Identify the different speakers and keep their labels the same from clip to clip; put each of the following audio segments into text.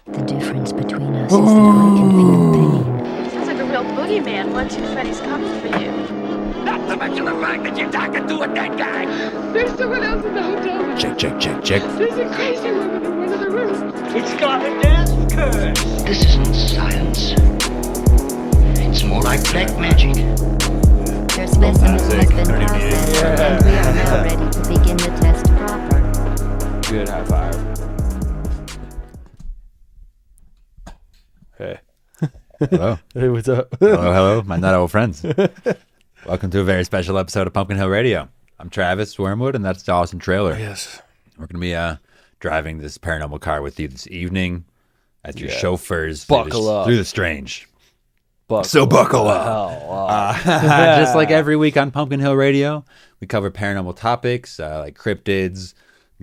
Speaker 1: The difference between us is that I can feel pain.
Speaker 2: Sounds like a real boogeyman. 1, 2, Freddy's coming for you.
Speaker 3: Not to mention the fact that you're talking to a dead guy.
Speaker 4: There's someone else in the hotel room.
Speaker 5: Check.
Speaker 4: There's a crazy woman in one of the rooms.
Speaker 3: It's got a death curse.
Speaker 6: This isn't science. It's more like black magic.
Speaker 1: Their specimen has been processed, and we are now ready to begin the test proper.
Speaker 7: Good high five. Hey.
Speaker 5: Hello.
Speaker 7: Hey, what's up?
Speaker 5: Hello, my not old friends. Welcome to a very special episode of Pumpkin Hill Radio. I'm Travis Wormwood, and that's Dawson Trailer.
Speaker 7: Yes.
Speaker 5: We're going to be driving this paranormal car with you this evening as your
Speaker 7: Yeah.
Speaker 5: chauffeurs
Speaker 7: Buckle up.
Speaker 5: through the strange.
Speaker 7: Buckle
Speaker 5: Buckle
Speaker 7: the
Speaker 5: up.
Speaker 7: hell up.
Speaker 5: Just like every week on Pumpkin Hill Radio, we cover paranormal topics like cryptids,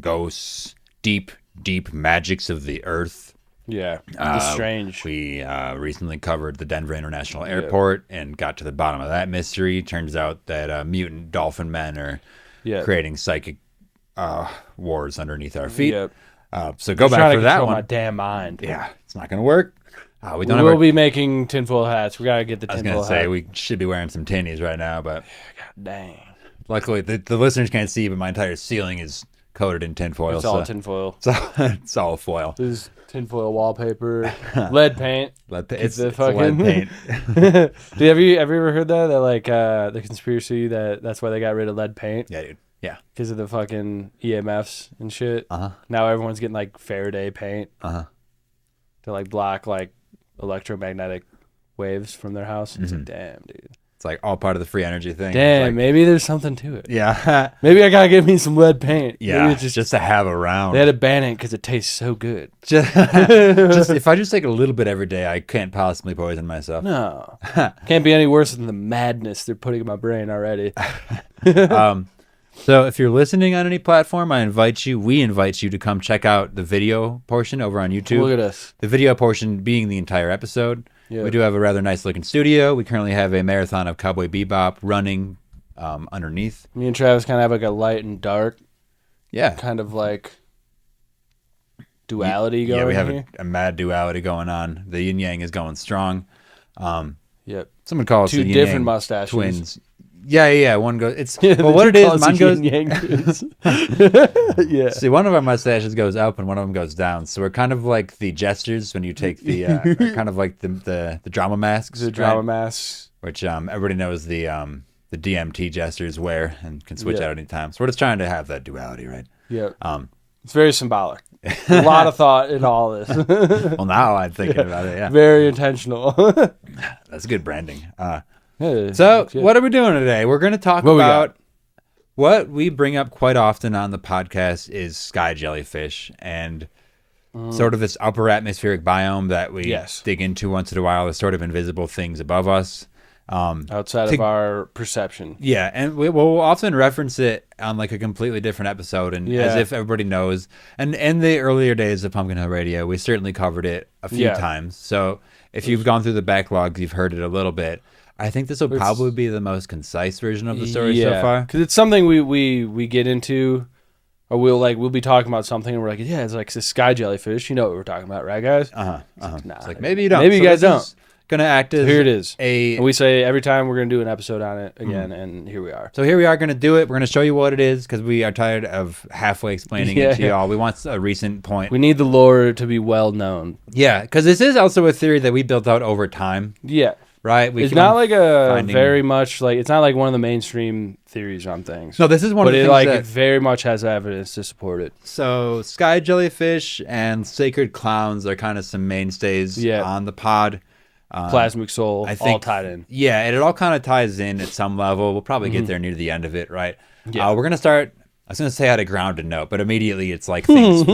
Speaker 5: ghosts, deep magics of the earth.
Speaker 7: Yeah. The strange.
Speaker 5: We recently covered the Denver International Airport and got to the bottom of that mystery. Turns out that mutant dolphin men are creating psychic wars underneath our feet.
Speaker 7: Yep.
Speaker 5: So go back
Speaker 7: Trying
Speaker 5: for
Speaker 7: to
Speaker 5: that
Speaker 7: control
Speaker 5: one.
Speaker 7: my damn mind.
Speaker 5: Yeah, it's not going to work. We
Speaker 7: We will be making tinfoil hats. We gotta get the
Speaker 5: I was going
Speaker 7: tinfoil
Speaker 5: to say,
Speaker 7: hat.
Speaker 5: we should be wearing some tinnies right now, but
Speaker 7: Dang.
Speaker 5: luckily the listeners can't see, but my entire ceiling is coated in tinfoil.
Speaker 7: It's all tinfoil.
Speaker 5: It's all foil.
Speaker 7: This is tinfoil wallpaper, lead paint.
Speaker 5: It's
Speaker 7: the
Speaker 5: lead paint.
Speaker 7: Dude, have you ever heard that like the conspiracy that's why they got rid of lead paint?
Speaker 5: Yeah, dude. Yeah.
Speaker 7: Because of the fucking EMFs and shit. Now everyone's getting like Faraday paint to like block like electromagnetic waves from their house. It's like, damn, dude.
Speaker 5: It's like all part of the free energy thing.
Speaker 7: Damn,
Speaker 5: Like,
Speaker 7: maybe there's something to it.
Speaker 5: yeah.
Speaker 7: Maybe I gotta get me some lead paint.
Speaker 5: Yeah,
Speaker 7: Maybe it's
Speaker 5: just to have around.
Speaker 7: they had to ban it because it tastes so good.
Speaker 5: just if I just take a little bit every day, I can't possibly poison myself.
Speaker 7: No, can't be any worse than the madness they're putting in my brain already.
Speaker 5: So if you're listening on any platform, we invite you to come check out the video portion over on YouTube.
Speaker 7: Look at us.
Speaker 5: The video portion being the entire episode.
Speaker 7: Yeah.
Speaker 5: We do have a rather nice looking studio. We currently have a marathon of Cowboy Bebop running underneath.
Speaker 7: Me and Travis kind of have like a light and dark
Speaker 5: Yeah.
Speaker 7: kind of like duality going
Speaker 5: Yeah, we have
Speaker 7: here.
Speaker 5: a mad duality going on. The yin yang is going strong.
Speaker 7: Yep.
Speaker 5: Someone calls
Speaker 7: Two
Speaker 5: the yin
Speaker 7: different
Speaker 5: yang
Speaker 7: mustaches.
Speaker 5: twins. Yeah. One goes. It's
Speaker 7: Yeah,
Speaker 5: well, what it
Speaker 7: they call
Speaker 5: is.
Speaker 7: us
Speaker 5: Mine
Speaker 7: the
Speaker 5: goes.
Speaker 7: yin-yang twins. Yeah.
Speaker 5: See, one of our mustaches goes up and one of them goes down. So we're kind of like the jesters when you take the kind of like the drama masks.
Speaker 7: The drama
Speaker 5: right?
Speaker 7: masks.
Speaker 5: Which everybody knows the DMT jesters wear and can switch
Speaker 7: Yeah.
Speaker 5: out any time. So we're just trying to have that duality, right?
Speaker 7: Yep. It's very symbolic. A lot of thought in all this.
Speaker 5: Well, now I'm thinking about it. Yeah,
Speaker 7: Very intentional.
Speaker 5: that's good branding.
Speaker 7: Yeah.
Speaker 5: So what are we doing today? We're going to talk
Speaker 7: What we
Speaker 5: about what we bring up quite often on the podcast is sky jellyfish and sort of this upper atmospheric biome that we dig into once in a while. The sort of invisible things above us.
Speaker 7: outside of our perception.
Speaker 5: Yeah, and we'll often reference it on like a completely different episode, and as if everybody knows. And in the earlier days of Pumpkin Hill Radio, we certainly covered it a few times. So if you've gone through the backlog, you've heard it a little bit. I think this will probably be the most concise version of the story so far.
Speaker 7: Because it's something we get into, or we'll be talking about something, and we're like, yeah, it's like a sky jellyfish. You know what we're talking about, right, guys?
Speaker 5: Nah,
Speaker 7: it's
Speaker 5: like maybe you don't.
Speaker 7: Maybe you guys don't.
Speaker 5: Gonna act as
Speaker 7: here it is.
Speaker 5: And
Speaker 7: we say every time we're gonna do an episode on it again, and here we are.
Speaker 5: So here we are gonna do it. We're gonna show you what it is because we are tired of halfway explaining it to y'all. We want a recent point.
Speaker 7: We need the lore to be well known.
Speaker 5: Yeah, because this is also a theory that we built out over time.
Speaker 7: Yeah.
Speaker 5: Right?
Speaker 7: It's not like very much like, it's not like one of the mainstream theories on things.
Speaker 5: No, this is one of the things
Speaker 7: but it very much has evidence to support it.
Speaker 5: So sky jellyfish and sacred clowns are kind of some mainstays on the pod.
Speaker 7: Plasmic soul, I think, all tied in.
Speaker 5: Yeah, and it all kind of ties in at some level. We'll probably get there near the end of it, right? Yeah. We're going to start, I was going to say I had a grounded note, but immediately it's like things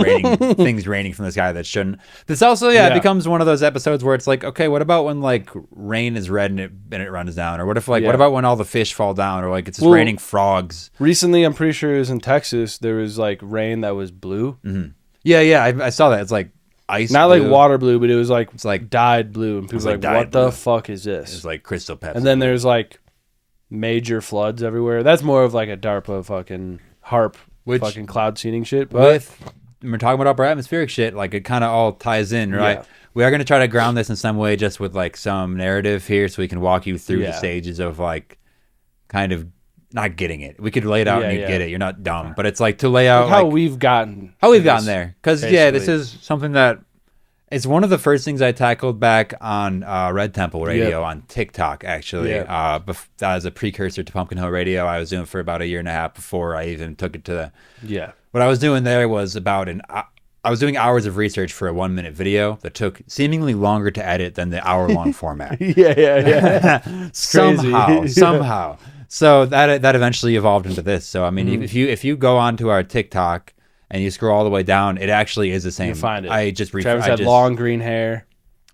Speaker 5: raining from the sky that shouldn't. This also, it becomes one of those episodes where it's like, okay, what about when like rain is red and it runs down? Or what if what about when all the fish fall down? Or like it's just raining frogs?
Speaker 7: Recently, I'm pretty sure it was in Texas, there was like rain that was blue.
Speaker 5: Mm-hmm. Yeah, I saw that. It's like ice
Speaker 7: not
Speaker 5: blue.
Speaker 7: like water blue, but it's like dyed blue, and people are like, what the fuck is this?
Speaker 5: It's like crystal pepper.
Speaker 7: And then there's like major floods everywhere. That's more of like a DARPA fucking HARP fucking cloud seeding shit. But
Speaker 5: with we're talking about upper atmospheric shit, like it kind of all ties in, right? We are going to try to ground this in some way, just with like some narrative here, so we can walk you through the stages of like kind of not getting it. We could lay it out and you get it. You're not dumb, but it's like to lay out
Speaker 7: like how we've gotten
Speaker 5: there. Because this is something that it's one of the first things I tackled back on Red Temple Radio on TikTok. Actually, that was a precursor to Pumpkin Hill Radio. I was doing for about a year and a half before I even took it to the. What I was doing there was about I was doing hours of research for a 1-minute video that took seemingly longer to edit than the hour-long format. Somehow. So that eventually evolved into this. So I mean, if you go onto our TikTok and you scroll all the way down, it actually is the same.
Speaker 7: You find it.
Speaker 5: Travis
Speaker 7: had long green hair.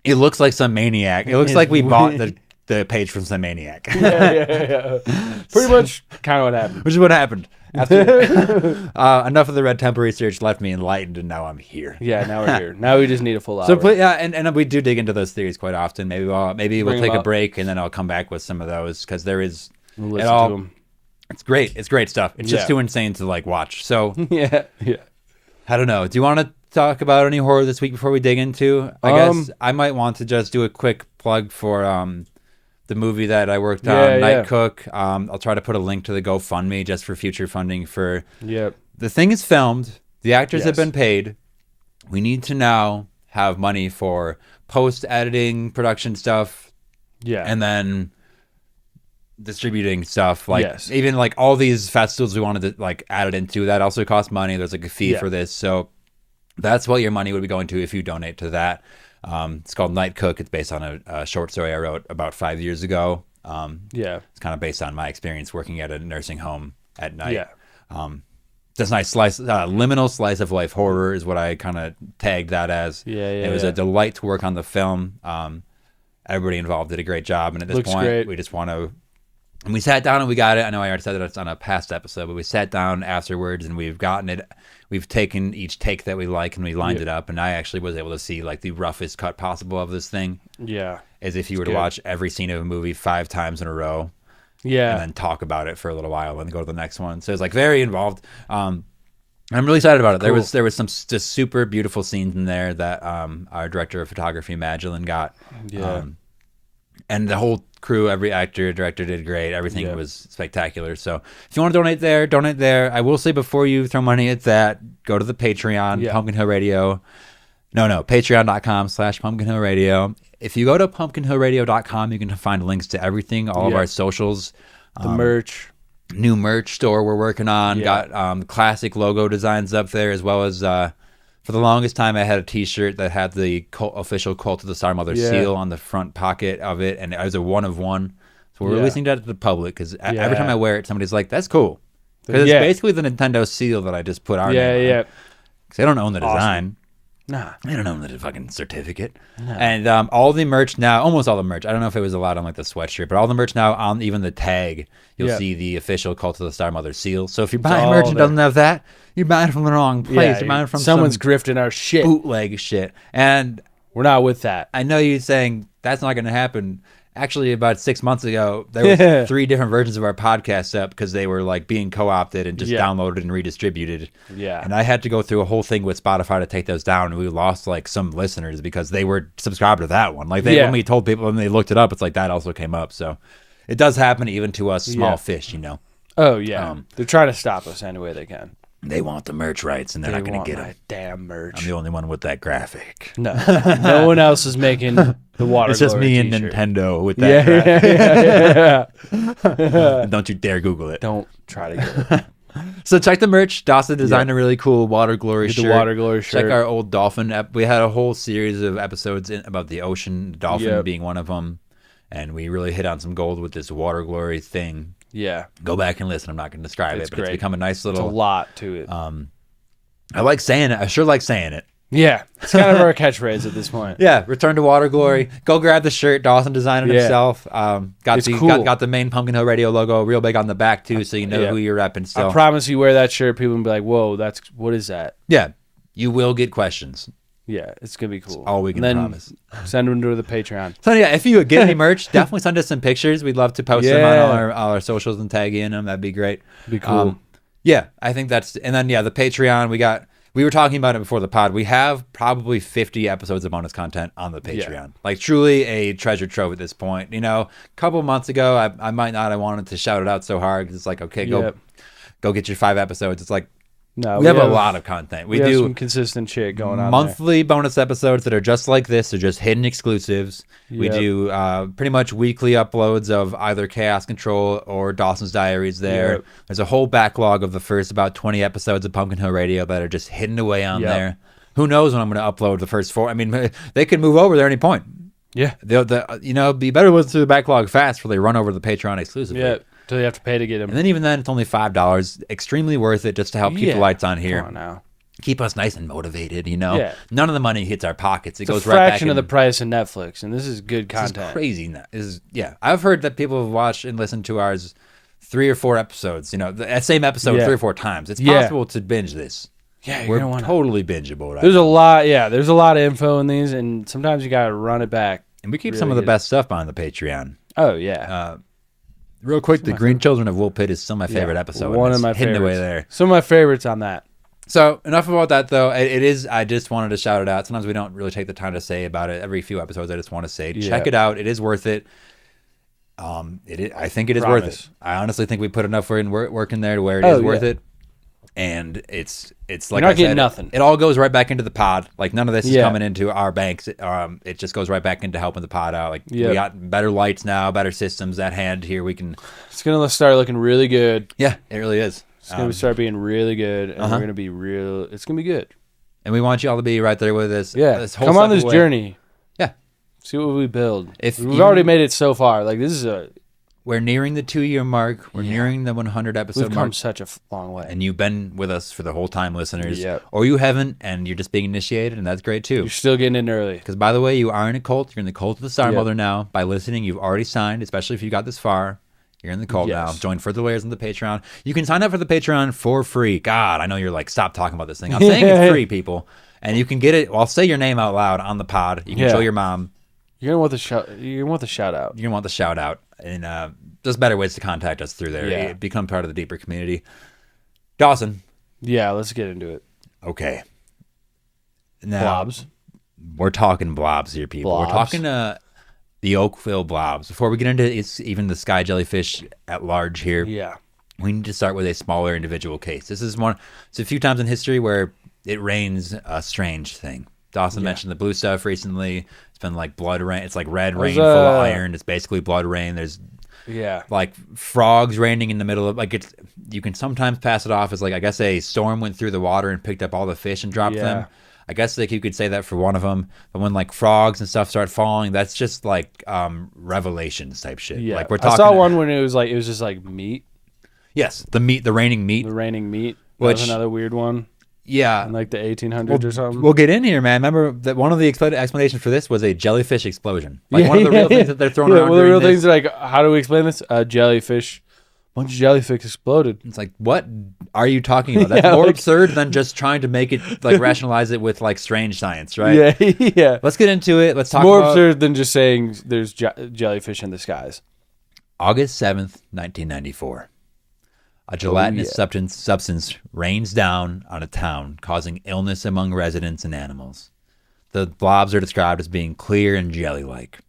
Speaker 5: It looks like some maniac. It looks like we bought the page from some maniac.
Speaker 7: Pretty much kind of what happened.
Speaker 5: Which is what happened. After, enough of the Red Temple research left me enlightened, and now I'm here.
Speaker 7: Yeah, now we're here. Now we just need a full hour.
Speaker 5: So, and we do dig into those theories quite often. Maybe we'll take a break, and then I'll come back with some of those, because there is
Speaker 7: we'll listen to them.
Speaker 5: It's great. It's great stuff. It's just too insane to like watch. So
Speaker 7: yeah.
Speaker 5: I don't know. Do you want to talk about any horror this week before we dig into? I guess I might want to just do a quick plug for the movie that I worked on, Night Cook. I'll try to put a link to the GoFundMe just for future funding for. The thing is filmed. The actors have been paid. We need to now have money for post-editing, production stuff. And then distributing stuff, like even like all these festivals we wanted to like add it into, that also costs money. There's like a fee for this, so that's what your money would be going to if you donate to that. It's called Night Cook. It's based on a short story I wrote about 5 years ago. It's kind of based on my experience working at a nursing home at night. This nice liminal slice of life horror is what I kind of tagged that as. It was a delight to work on the film. Everybody involved did a great job, and at this point we just want to. And we sat down and we got it. I know I already said that it's on a past episode, but we sat down afterwards and we've gotten it. We've taken each take that we like and we lined it up. And I actually was able to see like the roughest cut possible of this thing. As if you were to watch every scene of a movie 5 times in a row. And then talk about it for a little while and go to the next one. So it's like very involved. I'm really excited about it. Cool. There was some just super beautiful scenes in there that our director of photography, Magdalene, got. And the whole crew, every actor, director did great. Everything was spectacular. So if you want to donate there. I will say before you throw money at that, go to the Patreon, Pumpkin Hill Radio. Patreon.com/Pumpkin Hill Radio. If you go to pumpkinhillradio.com, you can find links to everything, all of our socials.
Speaker 7: The merch.
Speaker 5: New merch store we're working on. Got classic logo designs up there, as well as... for the longest time, I had a T-shirt that had the official Cult of the Star Mother seal on the front pocket of it, and it was a 1 of 1. So we're releasing that to the public, because every time I wear it, somebody's like, "That's cool," because it's basically the Nintendo seal that I just put our name on. Because they don't own the design.
Speaker 7: Nah,
Speaker 5: they don't own the fucking certificate. And all the merch now, almost all the merch. I don't know if it was allowed on like the sweatshirt, but all the merch now on even the tag, you'll see the official Cult of the Star Mother seal. So if you're buying merch and doesn't have that, you're buying it from the wrong place. You're buying it from
Speaker 7: someone's grifting our shit,
Speaker 5: bootleg shit, and
Speaker 7: we're not with that.
Speaker 5: I know you're saying that's not going to happen. Actually, about 6 months ago, there were 3 different versions of our podcast up because they were like being co-opted and just downloaded and redistributed. And I had to go through a whole thing with Spotify to take those down, and we lost like some listeners because they were subscribed to that one. Like when we told people, when they looked it up, it's like that also came up. So it does happen even to us small fish, you know.
Speaker 7: Oh yeah, they're trying to stop us any way they can.
Speaker 5: They want the merch rights, and they're not going to get
Speaker 7: my
Speaker 5: it.
Speaker 7: Damn merch!
Speaker 5: I'm the only one with that graphic.
Speaker 7: No, no one else is making the water.
Speaker 5: It's just me
Speaker 7: t-shirt.
Speaker 5: and Nintendo with that graphic. Don't you dare Google it.
Speaker 7: Don't try to get it.
Speaker 5: So check the merch. Dawson designed a really cool Water Glory shirt.
Speaker 7: The Water Glory shirt.
Speaker 5: Check our old dolphin. We had a whole series of episodes about the ocean, dolphin being one of them, and we really hit on some gold with this Water Glory thing. Go back and listen. I'm not going to describe it, but it's become a nice little...
Speaker 7: It's a lot to it.
Speaker 5: I like saying it. I sure like saying it.
Speaker 7: Yeah. It's kind of our catchphrase at this point.
Speaker 5: Return to Water Glory. Go grab the shirt. Dawson designed it himself. Got the main Pumpkin Hill Radio logo real big on the back, too, so you know who you're repping still.
Speaker 7: I promise you wear that shirt, people will be like, whoa, what is that?
Speaker 5: Yeah. You will get questions.
Speaker 7: Yeah, it's going to be cool.
Speaker 5: That's all we can promise.
Speaker 7: Send them to the Patreon.
Speaker 5: So if you get any merch, definitely send us some pictures. We'd love to post them on all our socials and tag you in them. That'd be great.
Speaker 7: Be cool.
Speaker 5: I think that's... And then, the Patreon, we were talking about it before the pod. We have probably 50 episodes of bonus content on the Patreon. Like truly a treasure trove at this point. You know, a couple months ago, I might not have wanted to shout it out so hard because it's like, okay, go get your 5 episodes. It's like,
Speaker 7: No,
Speaker 5: we have a lot of content. We
Speaker 7: have
Speaker 5: do
Speaker 7: some consistent shit going on.
Speaker 5: Monthly bonus episodes that are just like this. They're just hidden exclusives. We do pretty much weekly uploads of either Chaos Control or Dawson's Diaries there.
Speaker 7: Yep.
Speaker 5: There's a whole backlog of the first about 20 episodes of Pumpkin Hill Radio that are just hidden away on there. Who knows when I'm going to upload the first 4? I mean, they could move over there at any point.
Speaker 7: Yeah.
Speaker 5: You know, be better to listen to the backlog fast before they run over to the Patreon exclusively.
Speaker 7: Yeah. Till you have to pay to get them.
Speaker 5: And then even then, it's only $5. Extremely worth it just to help keep the lights on here.
Speaker 7: Come on now.
Speaker 5: Keep us nice and motivated, you know?
Speaker 7: Yeah.
Speaker 5: None of the money hits our pockets. It
Speaker 7: It's
Speaker 5: goes
Speaker 7: a
Speaker 5: right back
Speaker 7: fraction of the price of Netflix, and this is good content.
Speaker 5: This is crazy. I've heard that people have watched and listened to ours 3 or 4 episodes, you know, that same episode 3 or 4 times. It's possible to binge this.
Speaker 7: Yeah,
Speaker 5: we're totally bingeable. Right
Speaker 7: There's
Speaker 5: now.
Speaker 7: a lot. Yeah, there's a lot of info in these, and sometimes you got to run it back.
Speaker 5: And we keep some of the best stuff on the Patreon.
Speaker 7: Oh, yeah.
Speaker 5: Real quick, The Green Children of Wool Pit is still my favorite episode.
Speaker 7: One of my
Speaker 5: hidden
Speaker 7: favorites.
Speaker 5: away there.
Speaker 7: Some of my favorites on that.
Speaker 5: So enough about that, though. It is. I just wanted to shout it out. Sometimes we don't really take the time to say about it. Every few episodes, I just want to say, check it out. It is worth it. I think it is worth it. I honestly think we put enough work in there to where it is worth it. And it's like
Speaker 7: You're not
Speaker 5: I
Speaker 7: getting
Speaker 5: said,
Speaker 7: nothing.
Speaker 5: It all goes right back into the pod. Like none of this is coming into our banks. It just goes right back into helping the pod out. Like we got better lights now, better systems at hand here. We can.
Speaker 7: It's gonna start looking really good.
Speaker 5: Yeah, it really is.
Speaker 7: It's gonna start being really good, and we're gonna be real. It's gonna be good.
Speaker 5: And we want you all to be right there with us.
Speaker 7: Yeah,
Speaker 5: this whole
Speaker 7: come on this
Speaker 5: step away.
Speaker 7: journey.
Speaker 5: Yeah,
Speaker 7: see what we build. We've
Speaker 5: you-
Speaker 7: already made it so far. Like this is
Speaker 5: We're nearing the 2-year mark. We're nearing the 100 episode
Speaker 7: we've come
Speaker 5: mark.
Speaker 7: such a long way.
Speaker 5: And you've been with us for the whole time, listeners.
Speaker 7: Yep.
Speaker 5: Or you haven't, and you're just being initiated, and that's great too.
Speaker 7: You're still getting in early.
Speaker 5: Because, by the way, you are in a cult. You're in the cult of the Star Mother now. By listening, you've already signed, especially if you got this far. You're in the cult now. Join further layers on the Patreon. You can sign up for the Patreon for free. God, I know you're like, stop talking about this thing. I'm saying it's free, people. And you can get it. I'll say your name out loud on the pod. You can show your mom.
Speaker 7: You're gonna want the shout. You're gonna want the shout out.
Speaker 5: You're gonna want the shout out. And there's better ways to contact us through there.
Speaker 7: Yeah.
Speaker 5: Become part of the deeper community. Dawson.
Speaker 7: Yeah, let's get into it.
Speaker 5: Okay. Now,
Speaker 7: Blobs.
Speaker 5: We're talking blobs here, people.
Speaker 7: Blobs.
Speaker 5: We're talking the Oakville Blobs. Before we get into even the sky jellyfish at large here, we need to start with a smaller individual case. This is one. It's a few times in history where it rains a strange thing. Dawson mentioned the blue stuff recently. It's been like blood rain. It's like red rain full of iron. It's basically blood rain. There's like frogs raining in the middle of it's. You can sometimes pass it off as like I guess a storm went through the water and picked up all the fish and dropped them. I guess like you could say that for one of them. But when like frogs and stuff start falling, that's just like Revelations type shit.
Speaker 7: Yeah,
Speaker 5: like we're talking.
Speaker 7: I saw one when it was just like meat.
Speaker 5: Yes, the raining meat.
Speaker 7: The raining meat.
Speaker 5: Which
Speaker 7: was another weird one.
Speaker 5: Yeah,
Speaker 7: in like the 1800s or something.
Speaker 5: We'll get in here, man. Remember that one of the explanations for this was a jellyfish explosion. Like one of the real things that they're throwing around.
Speaker 7: One of the real
Speaker 5: this.
Speaker 7: things like, how do we explain this? Jellyfish. A bunch of jellyfish exploded.
Speaker 5: It's like, what are you talking about? That's more absurd than just trying to make it like rationalize it with like strange science, right?
Speaker 7: Yeah.
Speaker 5: Let's get into it. Let's talk.
Speaker 7: More absurd than just saying there's jellyfish in the skies.
Speaker 5: August 7th, 1994. A gelatinous substance rains down on a town, causing illness among residents and animals. The blobs are described as being clear and jelly-like.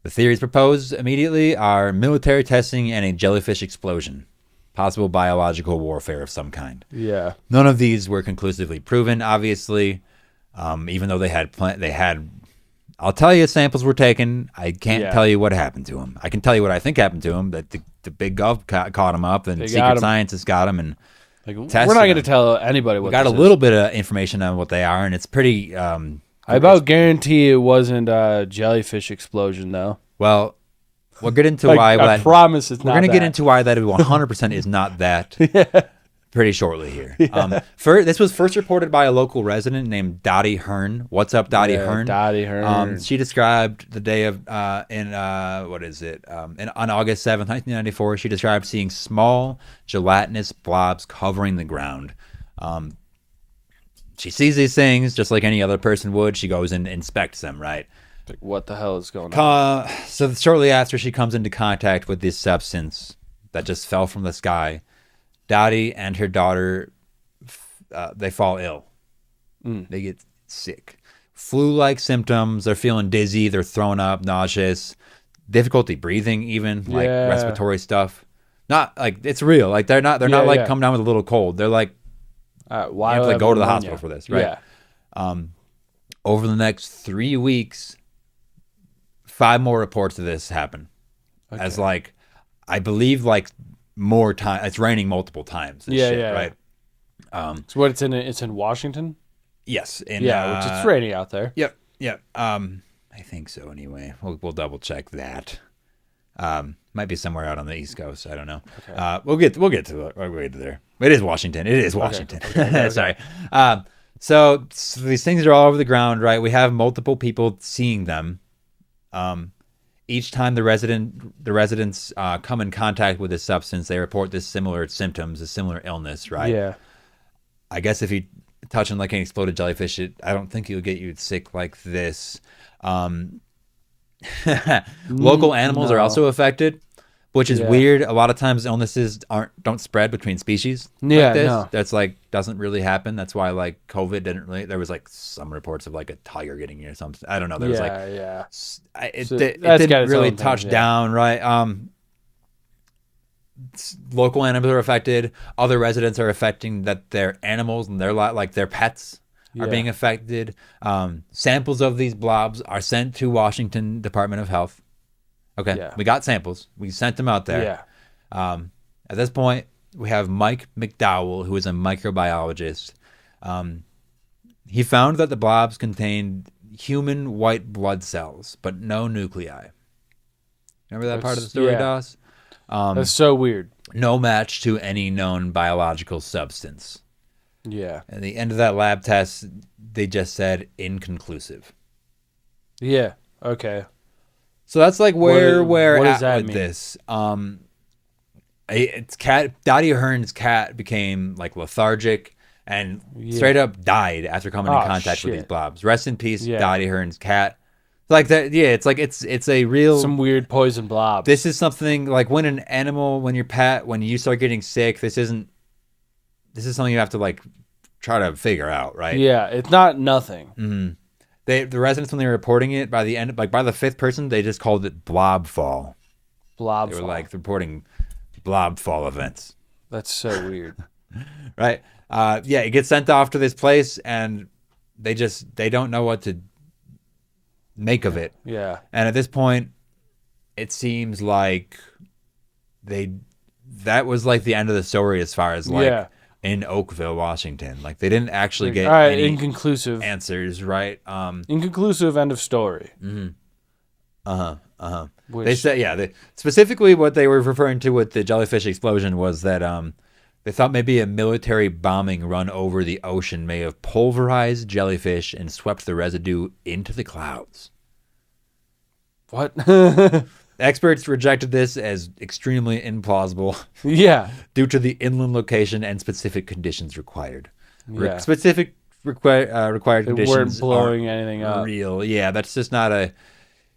Speaker 5: The theories proposed immediately are military testing and a jellyfish explosion, possible biological warfare of some kind.
Speaker 7: Yeah.
Speaker 5: None of these were conclusively proven, obviously, even though they had. I'll tell you, samples were taken. I can't tell you what happened to them. I can tell you what I think happened to them. That the big gov caught him up, and secret scientists got him, and
Speaker 7: we're not going to tell anybody what.
Speaker 5: We got a little bit of information on what they are, and it's pretty.
Speaker 7: I about guarantee it wasn't a jellyfish explosion, though.
Speaker 5: Well, we'll get into why.
Speaker 7: I promise it's not.
Speaker 5: We're going to get into why that 100% is not that. Pretty shortly here. This was first reported by a local resident named Dottie Hearn. What's up, Dottie Hearn?
Speaker 7: Dottie Hearn.
Speaker 5: She described the day of on August 7th, 1994. She described seeing small gelatinous blobs covering the ground. She sees these things just like any other person would. She goes and inspects them, right?
Speaker 7: Like, what the hell is going on?
Speaker 5: So shortly after she comes into contact with this substance that just fell from the sky, Dottie and her daughter, they fall ill. They get sick. Flu-like symptoms. They're feeling dizzy. They're throwing up, nauseous, difficulty breathing, even like respiratory stuff. Not like it's real. Like they're not like coming down with a little cold. They're like,
Speaker 7: why
Speaker 5: you have to go to the hospital for this, right?
Speaker 7: Yeah.
Speaker 5: Over the next 3 weeks, 5 more reports of this happen. Okay. As like, I believe like more time. It's raining multiple times. Right.
Speaker 7: So what? It's in Washington.
Speaker 5: Yes.
Speaker 7: Which it's raining out there.
Speaker 5: Yep. I think so. Anyway, we'll double check that. Might be somewhere out on the East Coast. I don't know. Okay. We'll get to it. We'll get there. It is Washington. Okay. Sorry. So these things are all over the ground, right? We have multiple people seeing them. Each time the residents come in contact with this substance, they report this similar symptoms, a similar illness, right?
Speaker 7: Yeah.
Speaker 5: I guess if you touch on like an exploded jellyfish, I don't think it'll get you sick like this. Local animals are also affected, which is weird. A lot of times illnesses don't spread between species like this. No. That's like doesn't really happen. That's why like COVID didn't really. There was like some reports of like a tiger getting you or something. I don't know. There was it didn't really touch down, right? Local animals are affected. Other residents are affecting that their animals and their pets are being affected. Samples of these blobs are sent to Washington Department of Health. Okay, we got samples. We sent them out there. At this point, we have Mike McDowell, who is a microbiologist. He found that the blobs contained human white blood cells, but no nuclei. Remember that part of the story, Doss?
Speaker 7: That's so weird.
Speaker 5: No match to any known biological substance.
Speaker 7: Yeah.
Speaker 5: At the end of that lab test, they just said inconclusive.
Speaker 7: Yeah. Okay.
Speaker 5: So that's like where we're
Speaker 7: at
Speaker 5: with
Speaker 7: mean?
Speaker 5: this. It's Dottie Ahern's cat became like lethargic and straight up died after coming in contact with these blobs. Rest in peace, Dottie Ahern's cat. Like that, it's like it's a real
Speaker 7: some weird poison blob.
Speaker 5: This is something like when an animal, when you start getting sick, this is something you have to like try to figure out, right?
Speaker 7: Yeah, it's not nothing.
Speaker 5: Mm-hmm. The residents, when they were reporting it, by the end, like by the 5th person, they just called it blob fall.
Speaker 7: They
Speaker 5: were like reporting blob fall events.
Speaker 7: That's so weird,
Speaker 5: right? It gets sent off to this place, and they don't know what to make of it.
Speaker 7: Yeah.
Speaker 5: And at this point, it seems like that was like the end of the story as far as like in Oakville, Washington. Like they didn't actually get any
Speaker 7: inconclusive
Speaker 5: answers, right?
Speaker 7: Inconclusive, end of story.
Speaker 5: Mm-hmm. They said specifically what they were referring to with the jellyfish explosion was that they thought maybe a military bombing run over the ocean may have pulverized jellyfish and swept the residue into the clouds.
Speaker 7: What?
Speaker 5: Experts rejected this as extremely implausible.
Speaker 7: Yeah.
Speaker 5: Due to the inland location and specific conditions required.
Speaker 7: Yeah.
Speaker 5: Specific required conditions
Speaker 7: weren't blowing anything up.
Speaker 5: Real. Yeah, that's just not a...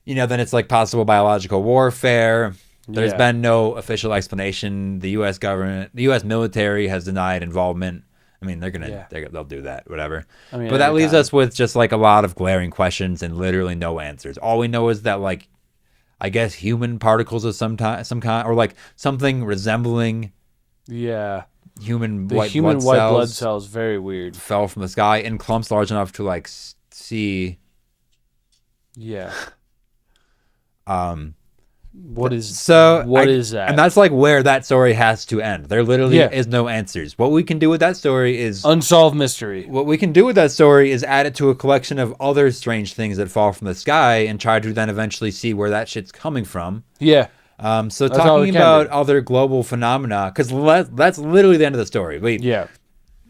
Speaker 5: then it's like possible biological warfare. There's been no official explanation. The U.S. government, the U.S. military has denied involvement. I mean, they'll do that, whatever. But that leaves us with just like a lot of glaring questions and literally no answers. All we know is that like, I guess human particles of some kind, or like something resembling human white blood cells,
Speaker 7: very weird,
Speaker 5: fell from the sky in clumps large enough to like see.
Speaker 7: Yeah.
Speaker 5: What is that? And that's like where that story has to end. There literally is no answers. What we can do with that story is
Speaker 7: unsolved mystery.
Speaker 5: What we can do with that story is add it to a collection of other strange things that fall from the sky and try to then eventually see where that shit's coming from.
Speaker 7: Yeah.
Speaker 5: So that's talking about other global phenomena, because that's literally the end of the story.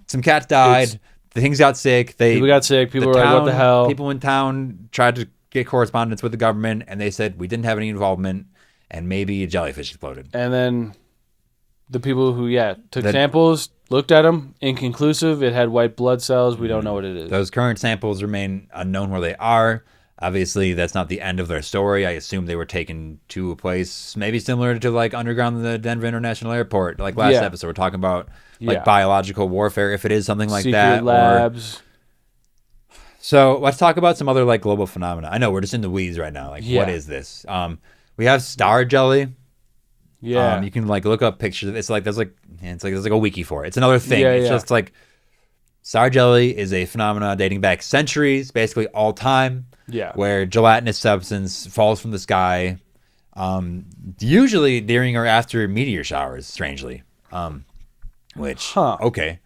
Speaker 5: Some cats died. The things got sick.
Speaker 7: People got sick. People were like, what the hell?
Speaker 5: People in town tried to get correspondence with the government, and they said we didn't have any involvement, and maybe a jellyfish exploded.
Speaker 7: And then the people who took samples, looked at them, inconclusive. It had white blood cells. We don't know what it is.
Speaker 5: Those current samples remain unknown where they are. Obviously, that's not the end of their story. I assume they were taken to a place maybe similar to like underground the Denver International Airport. Like last episode, we're talking about like biological warfare. If it is something like
Speaker 7: secret
Speaker 5: that,
Speaker 7: labs.
Speaker 5: So let's talk about some other like global phenomena. I know we're just in the weeds right now. Like, what is this? We have star jelly.
Speaker 7: Yeah.
Speaker 5: You can like look up pictures. It's like there's like a wiki for it. It's another thing. It's just like star jelly is a phenomenon dating back centuries, basically all time.
Speaker 7: Yeah.
Speaker 5: Where gelatinous substance falls from the sky, usually during or after meteor showers. Strangely, okay.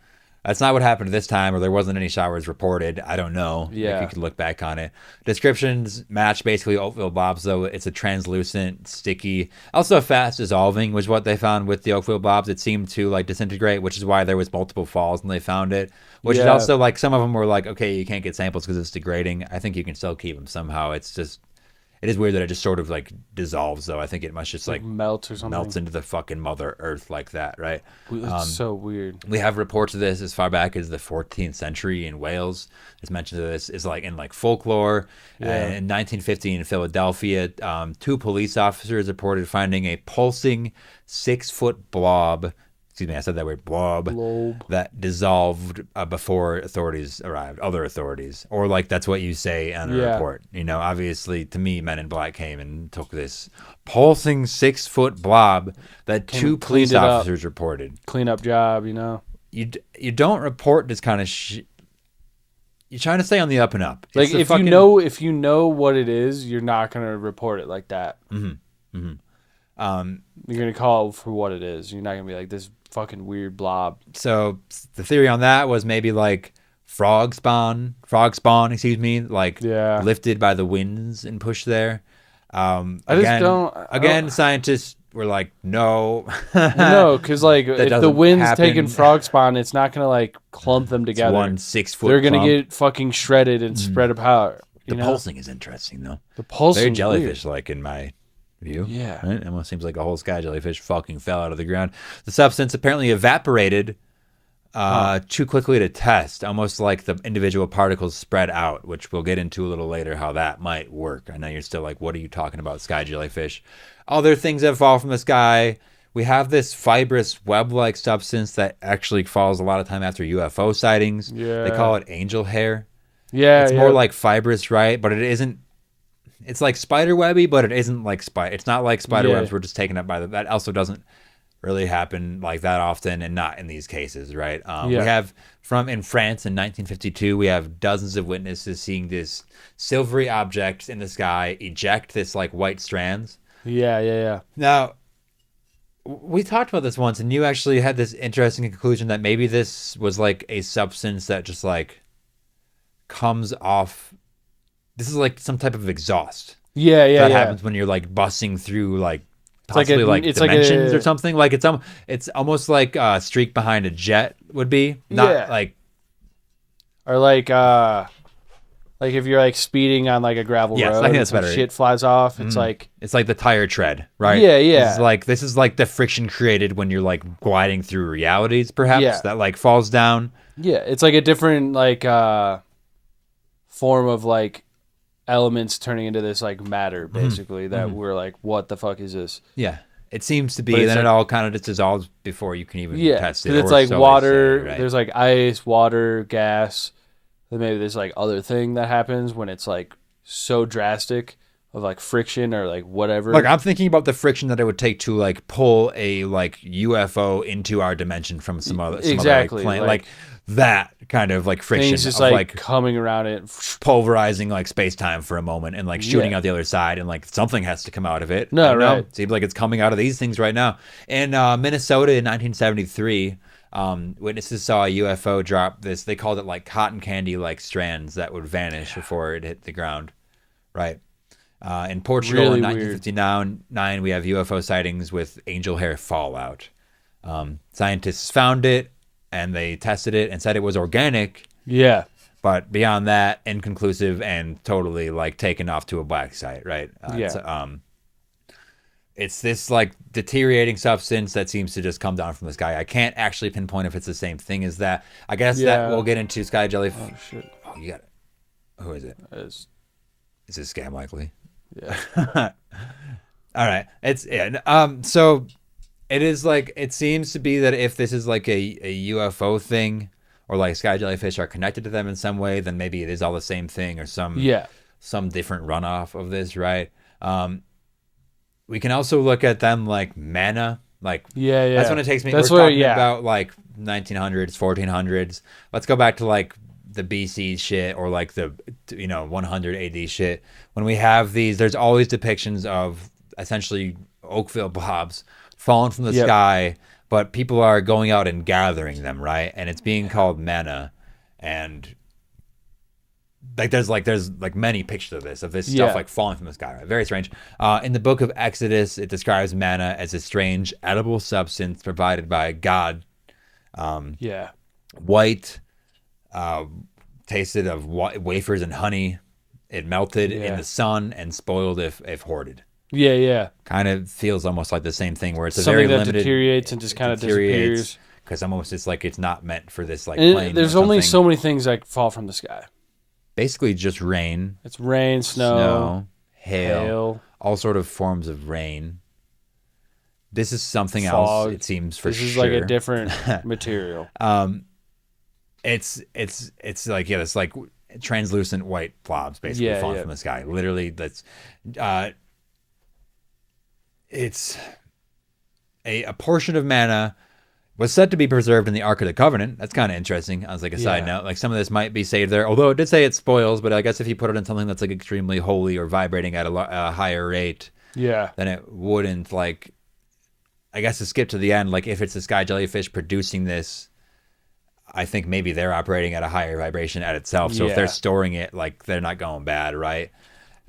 Speaker 5: That's not what happened this time, or there wasn't any showers reported. I don't know.
Speaker 7: Yeah.
Speaker 5: If you could look back on it. Descriptions match basically Oakville Blobs, though. It's a translucent, sticky, also fast dissolving, was what they found with the Oakville Blobs. It seemed to like disintegrate, which is why there was multiple falls when they found it. Which is also like some of them were like, okay, you can't get samples because it's degrading. I think you can still keep them somehow. It's just. It is weird that it just sort of like dissolves, though. I think it must just like
Speaker 7: melt or something.
Speaker 5: Melts into the fucking Mother Earth like that, right?
Speaker 7: It's so weird.
Speaker 5: We have reports of this as far back as the 14th century in Wales. It's mentioned of this is like in like folklore. In 1950 in Philadelphia, 2 police officers reported finding a pulsing 6-foot blob. Excuse me, I said that word, blob. That dissolved before authorities arrived, other authorities. Or like that's what you say on a report. You know, obviously to me, Men in Black came and took this pulsing 6-foot blob that 2 police officers reported.
Speaker 7: Cleanup job, you know.
Speaker 5: You don't report this kind of You're trying to stay on the up and up.
Speaker 7: Like if you know what it is, you're not going to report it like that. Mm-hmm. Mm-hmm. You're going to call it for what it is. You're not going to be like this fucking weird blob.
Speaker 5: So the theory on that was maybe like frog spawn, like lifted by the winds and pushed there. Scientists were like, no.
Speaker 7: No, because like if the wind's taking frog spawn, it's not going to like clump them together.
Speaker 5: It's 1 6-foot
Speaker 7: They're going to get fucking shredded and spread apart.
Speaker 5: The pulsing is interesting, though.
Speaker 7: The pulsing
Speaker 5: very jellyfish-like in my view.
Speaker 7: Yeah.
Speaker 5: Right? It almost seems like a whole sky jellyfish fucking fell out of the ground. The substance apparently evaporated too quickly to test, almost like the individual particles spread out, which we'll get into a little later how that might work. I know you're still like, what are you talking about, sky jellyfish? Other things that fall from the sky. We have this fibrous web-like substance that actually falls a lot of time after UFO sightings.
Speaker 7: Yeah.
Speaker 5: They call it angel hair.
Speaker 7: Yeah.
Speaker 5: It's more like fibrous, right? But it isn't. It's like spider webby, but it isn't like It's not like spider webs were just taken up by that. Also doesn't really happen like that often, and not in these cases, right? We have in France in 1952, we have dozens of witnesses seeing this silvery object in the sky eject this like white strands.
Speaker 7: Yeah.
Speaker 5: Now, we talked about this once, and you actually had this interesting conclusion that maybe this was like a substance that just like comes off. This is like some type of exhaust. That happens when you're like busting through like possibly like dimensions or something. Like it's almost like a streak behind a jet would be. Not like,
Speaker 7: or like if you're like speeding on like a gravel road.
Speaker 5: I think that's better.
Speaker 7: Shit flies off. It's like
Speaker 5: the tire tread, right?
Speaker 7: Yeah.
Speaker 5: This is like the friction created when you're like gliding through realities, perhaps that like falls down.
Speaker 7: Yeah, it's like a different like form of like elements turning into this like matter, basically, that we're like, what the fuck is this?
Speaker 5: Yeah, it seems to be. Then it all kind of just dissolves before you can even test it.
Speaker 7: It's like water. Right? There's like ice, water, gas. Then maybe there's like other thing that happens when it's like so drastic of like friction or like whatever.
Speaker 5: Like I'm thinking about the friction that it would take to like pull a like UFO into our dimension from some other like, plane, like that kind of like friction,
Speaker 7: things just
Speaker 5: of,
Speaker 7: like coming around it,
Speaker 5: pulverizing like space time for a moment and like shooting out the other side, and like something has to come out of it.
Speaker 7: No, right?
Speaker 5: It seems like it's coming out of these things right now. In Minnesota in 1973. Witnesses saw a UFO drop this. They called it like cotton candy like strands that would vanish before it hit the ground. Right. In Portugal in 1959, we have UFO sightings with angel hair fallout. Scientists found it and they tested it and said it was organic.
Speaker 7: Yeah.
Speaker 5: But beyond that, inconclusive and totally like taken off to a black site. Right. It's this like deteriorating substance that seems to just come down from the sky. I can't actually pinpoint if it's the same thing as that. I guess that we'll get into sky jellyfish.
Speaker 7: Oh shit!
Speaker 5: Oh, you got it. Who is it? Is it scam likely?
Speaker 7: Yeah.
Speaker 5: All right. So it is like, it seems to be that if this is like a UFO thing, or like sky jellyfish are connected to them in some way, then maybe it is all the same thing or some different runoff of this, right? We can also look at them like Manna. Like, that's when it takes me. We're talking about like 1900s, 1400s. Let's go back to like the BC shit or like the 100 AD shit. When we have these, there's always depictions of essentially Oakville Blobs falling from the sky, but people are going out and gathering them, right? And it's being called Manna, and there's many pictures of this stuff like falling from the sky, right? Very strange. In the book of Exodus, it describes manna as a strange edible substance provided by God. White, tasted of wafers and honey. It melted in the sun and spoiled if hoarded. Kind of feels almost like the same thing where it's
Speaker 7: something
Speaker 5: a very
Speaker 7: that
Speaker 5: limited,
Speaker 7: deteriorates and just kind of disappears.
Speaker 5: Because almost it's like it's not meant for this like
Speaker 7: and
Speaker 5: plane.
Speaker 7: There's only so many things that fall from the sky.
Speaker 5: Basically just rain.
Speaker 7: It's rain, snow,
Speaker 5: hail, all sort of forms of rain. This is something else, it seems, for sure.
Speaker 7: This is like a different material.
Speaker 5: It's like, it's like translucent white blobs basically falling from the sky. Literally, that's it's a portion of manna was said to be preserved in the Ark of the Covenant. That's kind of interesting. As like a side note, like some of this might be saved there. Although it did say it spoils, but I guess if you put it in something that's like extremely holy or vibrating at a higher rate, then it wouldn't. Like, I guess to skip to the end, like if it's a sky jellyfish producing this, I think maybe they're operating at a higher vibration at itself. So if they're storing it, like they're not going bad, right?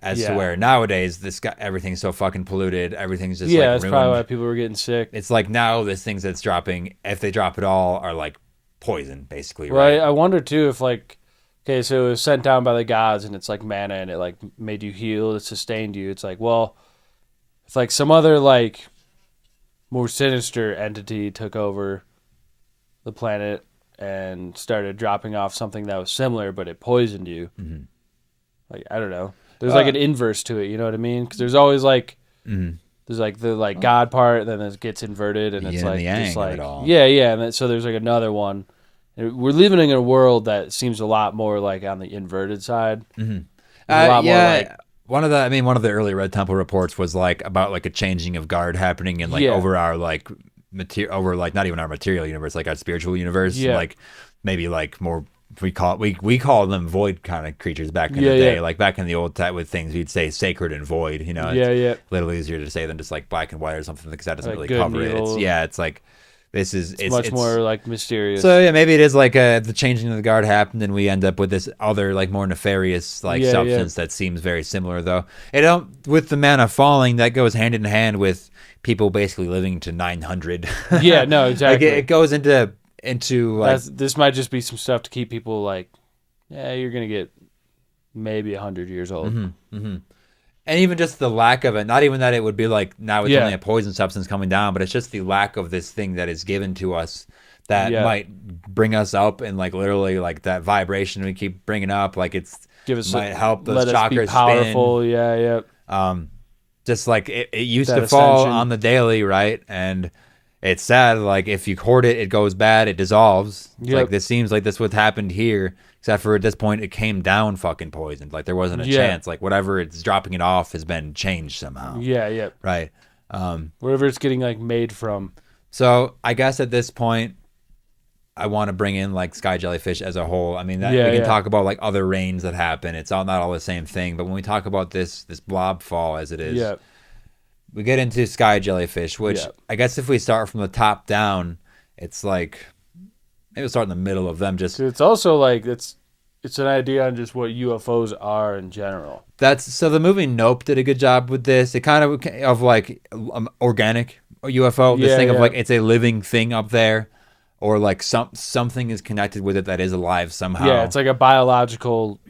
Speaker 5: As to where nowadays everything's so fucking polluted, everything's just like
Speaker 7: that's
Speaker 5: ruined.
Speaker 7: probably why people were getting sick.
Speaker 5: It's like now this things that's dropping, if they drop it all, are like poison, basically.
Speaker 7: Well,
Speaker 5: right?
Speaker 7: I wonder too if like, okay, so it was sent down by the gods and it's like manna and it like made you heal, it sustained you. It's like, well, if like some other like more sinister entity took over the planet and started dropping off something that was similar, but it poisoned you. Mm-hmm. Like, I don't know. There's like an inverse to it, you know what I mean? Because there's always like, there's like the like God part, then it gets inverted, and it's like just like and then, so there's like another one. And we're living in a world that seems a lot more like on the inverted side. Mm-hmm. A lot more like,
Speaker 5: one of the early Red Temple reports was like about like a changing of guard happening in like over our like over like not even our material universe, like our spiritual universe, like maybe like more. We call them void kind of creatures back in the day. Like back in the old time with things, we'd say sacred and void. You know, it's a little easier to say than just like black and white or something because that doesn't
Speaker 7: like
Speaker 5: really cover it. It's like this is it's
Speaker 7: much more like mysterious.
Speaker 5: So maybe it is like the changing of the guard happened, and we end up with this other like more nefarious like substance that seems very similar though. With the manna falling, that goes hand in hand with people basically living to 900.
Speaker 7: No, exactly.
Speaker 5: Like it goes into like
Speaker 7: this might just be some stuff to keep people like, you're gonna get maybe 100 years old.
Speaker 5: And even just the lack of it, not even that it would be like now it's only a poison substance coming down, but it's just the lack of this thing that is given to us that might bring us up, and like literally like that vibration we keep bringing up, like might help those chakras
Speaker 7: powerful
Speaker 5: spin. Just like it used to fall on the daily, right? And it's sad, like if you hoard it, it goes bad, it dissolves. Like this seems like this what happened here, except for at this point it came down fucking poisoned. Like there wasn't a chance. Like whatever it's dropping it off has been changed somehow. Right.
Speaker 7: Wherever it's getting like made from.
Speaker 5: So I guess at this point, I want to bring in like sky jellyfish as a whole. I mean, we can talk about like other rains that happen. It's all not all the same thing. But when we talk about this blob fall as it is. We get into sky jellyfish, which I guess if we start from the top down, it's like maybe we'll start in the middle of them. Just
Speaker 7: it's also like it's an idea on just what UFOs are in general.
Speaker 5: So the movie Nope did a good job with this. It kind of like organic UFO. This thing of like it's a living thing up there, or like something is connected with it that is alive somehow.
Speaker 7: Yeah, it's like a biological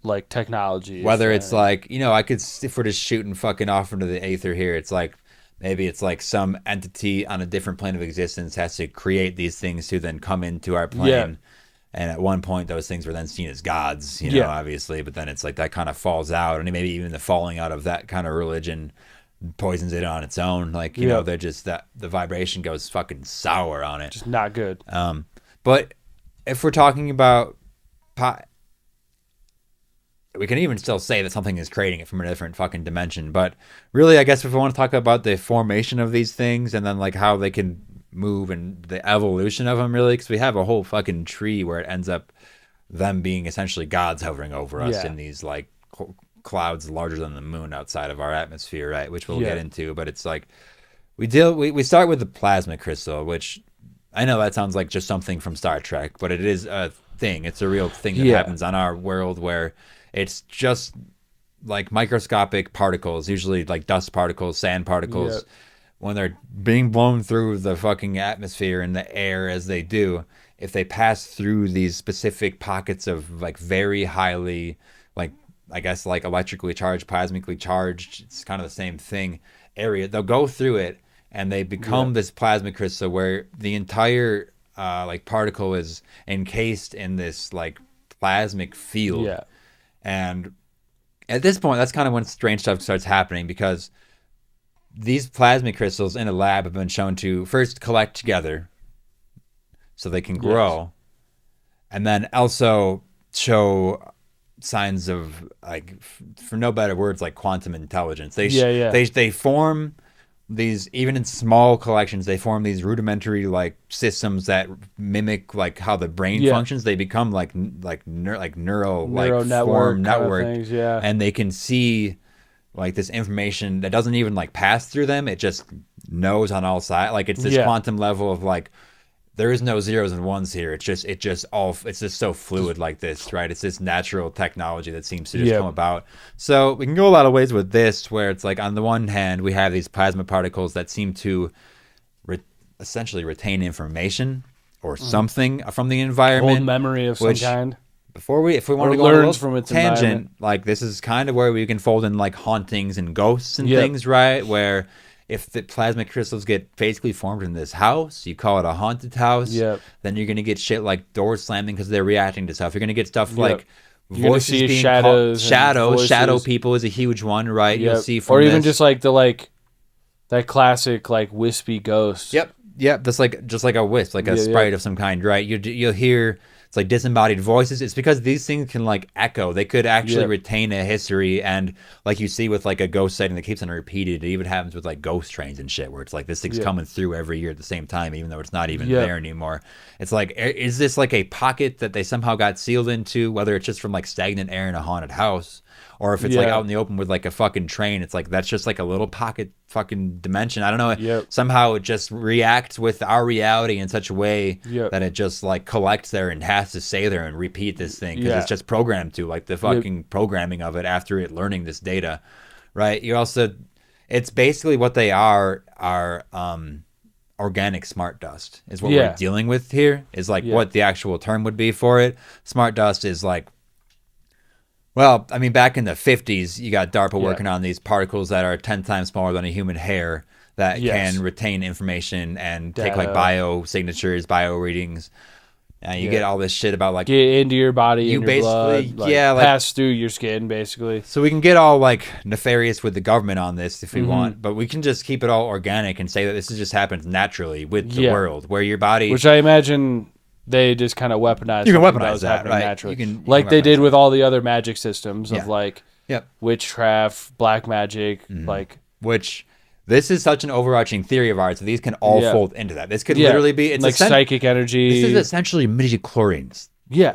Speaker 7: like technology.
Speaker 5: Whether it's like, I could, if we're just shooting fucking off into the aether here, it's like maybe it's like some entity on a different plane of existence has to create these things to then come into our plane. And at one point those things were then seen as gods, obviously, but then it's like that kind of falls out, and maybe even the falling out of that kind of religion poisons it on its own. Like, they're just that the vibration goes fucking sour on it.
Speaker 7: Just not good.
Speaker 5: But if we're talking about we can even still say that something is creating it from a different fucking dimension. But really, I guess if we want to talk about the formation of these things and then like how they can move and the evolution of them, really, because we have a whole fucking tree where it ends up them being essentially gods hovering over us in these like clouds larger than the moon outside of our atmosphere, right? Which we'll get into. But it's like we start with the plasma crystal, which I know that sounds like just something from Star Trek, but it is a thing. It's a real thing that happens on our world where it's just like microscopic particles, usually like dust particles, sand particles, when they're being blown through the fucking atmosphere and the air as they do, if they pass through these specific pockets of like very highly, like, I guess like electrically charged, plasmically charged, it's kind of the same thing, area, they'll go through it and they become this plasma crystal where the entire like particle is encased in this like plasmic field. Yeah. And at this point, that's kind of when strange stuff starts happening, because these plasma crystals in a lab have been shown to first collect together so they can grow, and then also show signs of, like, for no better words, like quantum intelligence. They form these, even in small collections, they form these rudimentary like systems that mimic like how the brain functions. They become like neural network
Speaker 7: things,
Speaker 5: and they can see like this information that doesn't even like pass through them. It just knows on all sides. Like it's this quantum level of like, there is no zeros and ones here. It's just so fluid like this, right? It's this natural technology that seems to just come about. So we can go a lot of ways with this, where it's like, on the one hand, we have these plasma particles that seem to essentially retain information or something from the environment.
Speaker 7: Old memory of some kind.
Speaker 5: If we want to go on a little tangent, like this is kind of where we can fold in like hauntings and ghosts and things, right? Where if the plasma crystals get basically formed in this house, you call it a haunted house. Then you're gonna get shit like doors slamming because they're reacting to stuff. You're gonna get stuff like voices being
Speaker 7: shadows.
Speaker 5: Shadow people is a huge one, right? You'll see from
Speaker 7: even just like that classic like wispy ghost.
Speaker 5: Yep. That's like just like a wisp, like a sprite of some kind, right? You'll hear. It's like disembodied voices. It's because these things can like echo. They could actually retain a history, and like you see with like a ghost sighting that keeps on repeated. It even happens with like ghost trains and shit, where it's like this thing's coming through every year at the same time, even though it's not even there anymore. It's like, is this like a pocket that they somehow got sealed into? Whether it's just from like stagnant air in a haunted house, or if it's like out in the open with like a fucking train, it's like that's just like a little pocket fucking dimension. I don't know. Somehow it just reacts with our reality in such a way that it just like collects there and has to stay there and repeat this thing because it's just programmed to, like the fucking programming of it after it learning this data, right? You also, it's basically what they are organic smart dust is what we're dealing with here, is like what the actual term would be for it. Smart dust is like, well, I mean, back in the 50s, you got DARPA working on these particles that are 10 times smaller than a human hair that can retain information and take like biosignatures, bio readings. You get all this shit about like
Speaker 7: get into your body, you basically blood, like, pass through your skin, basically.
Speaker 5: So we can get all like nefarious with the government on this if we want, but we can just keep it all organic and say that this just happens naturally with the world, where your body,
Speaker 7: which I imagine they just kind of weaponized.
Speaker 5: You can weaponize that, right?
Speaker 7: Naturally. You can they did with all the other magic systems of like witchcraft, black magic, like
Speaker 5: which. This is such an overarching theory of ours. So these can all fold into that. This could literally be, it's
Speaker 7: like psychic energy.
Speaker 5: This is essentially midichlorians.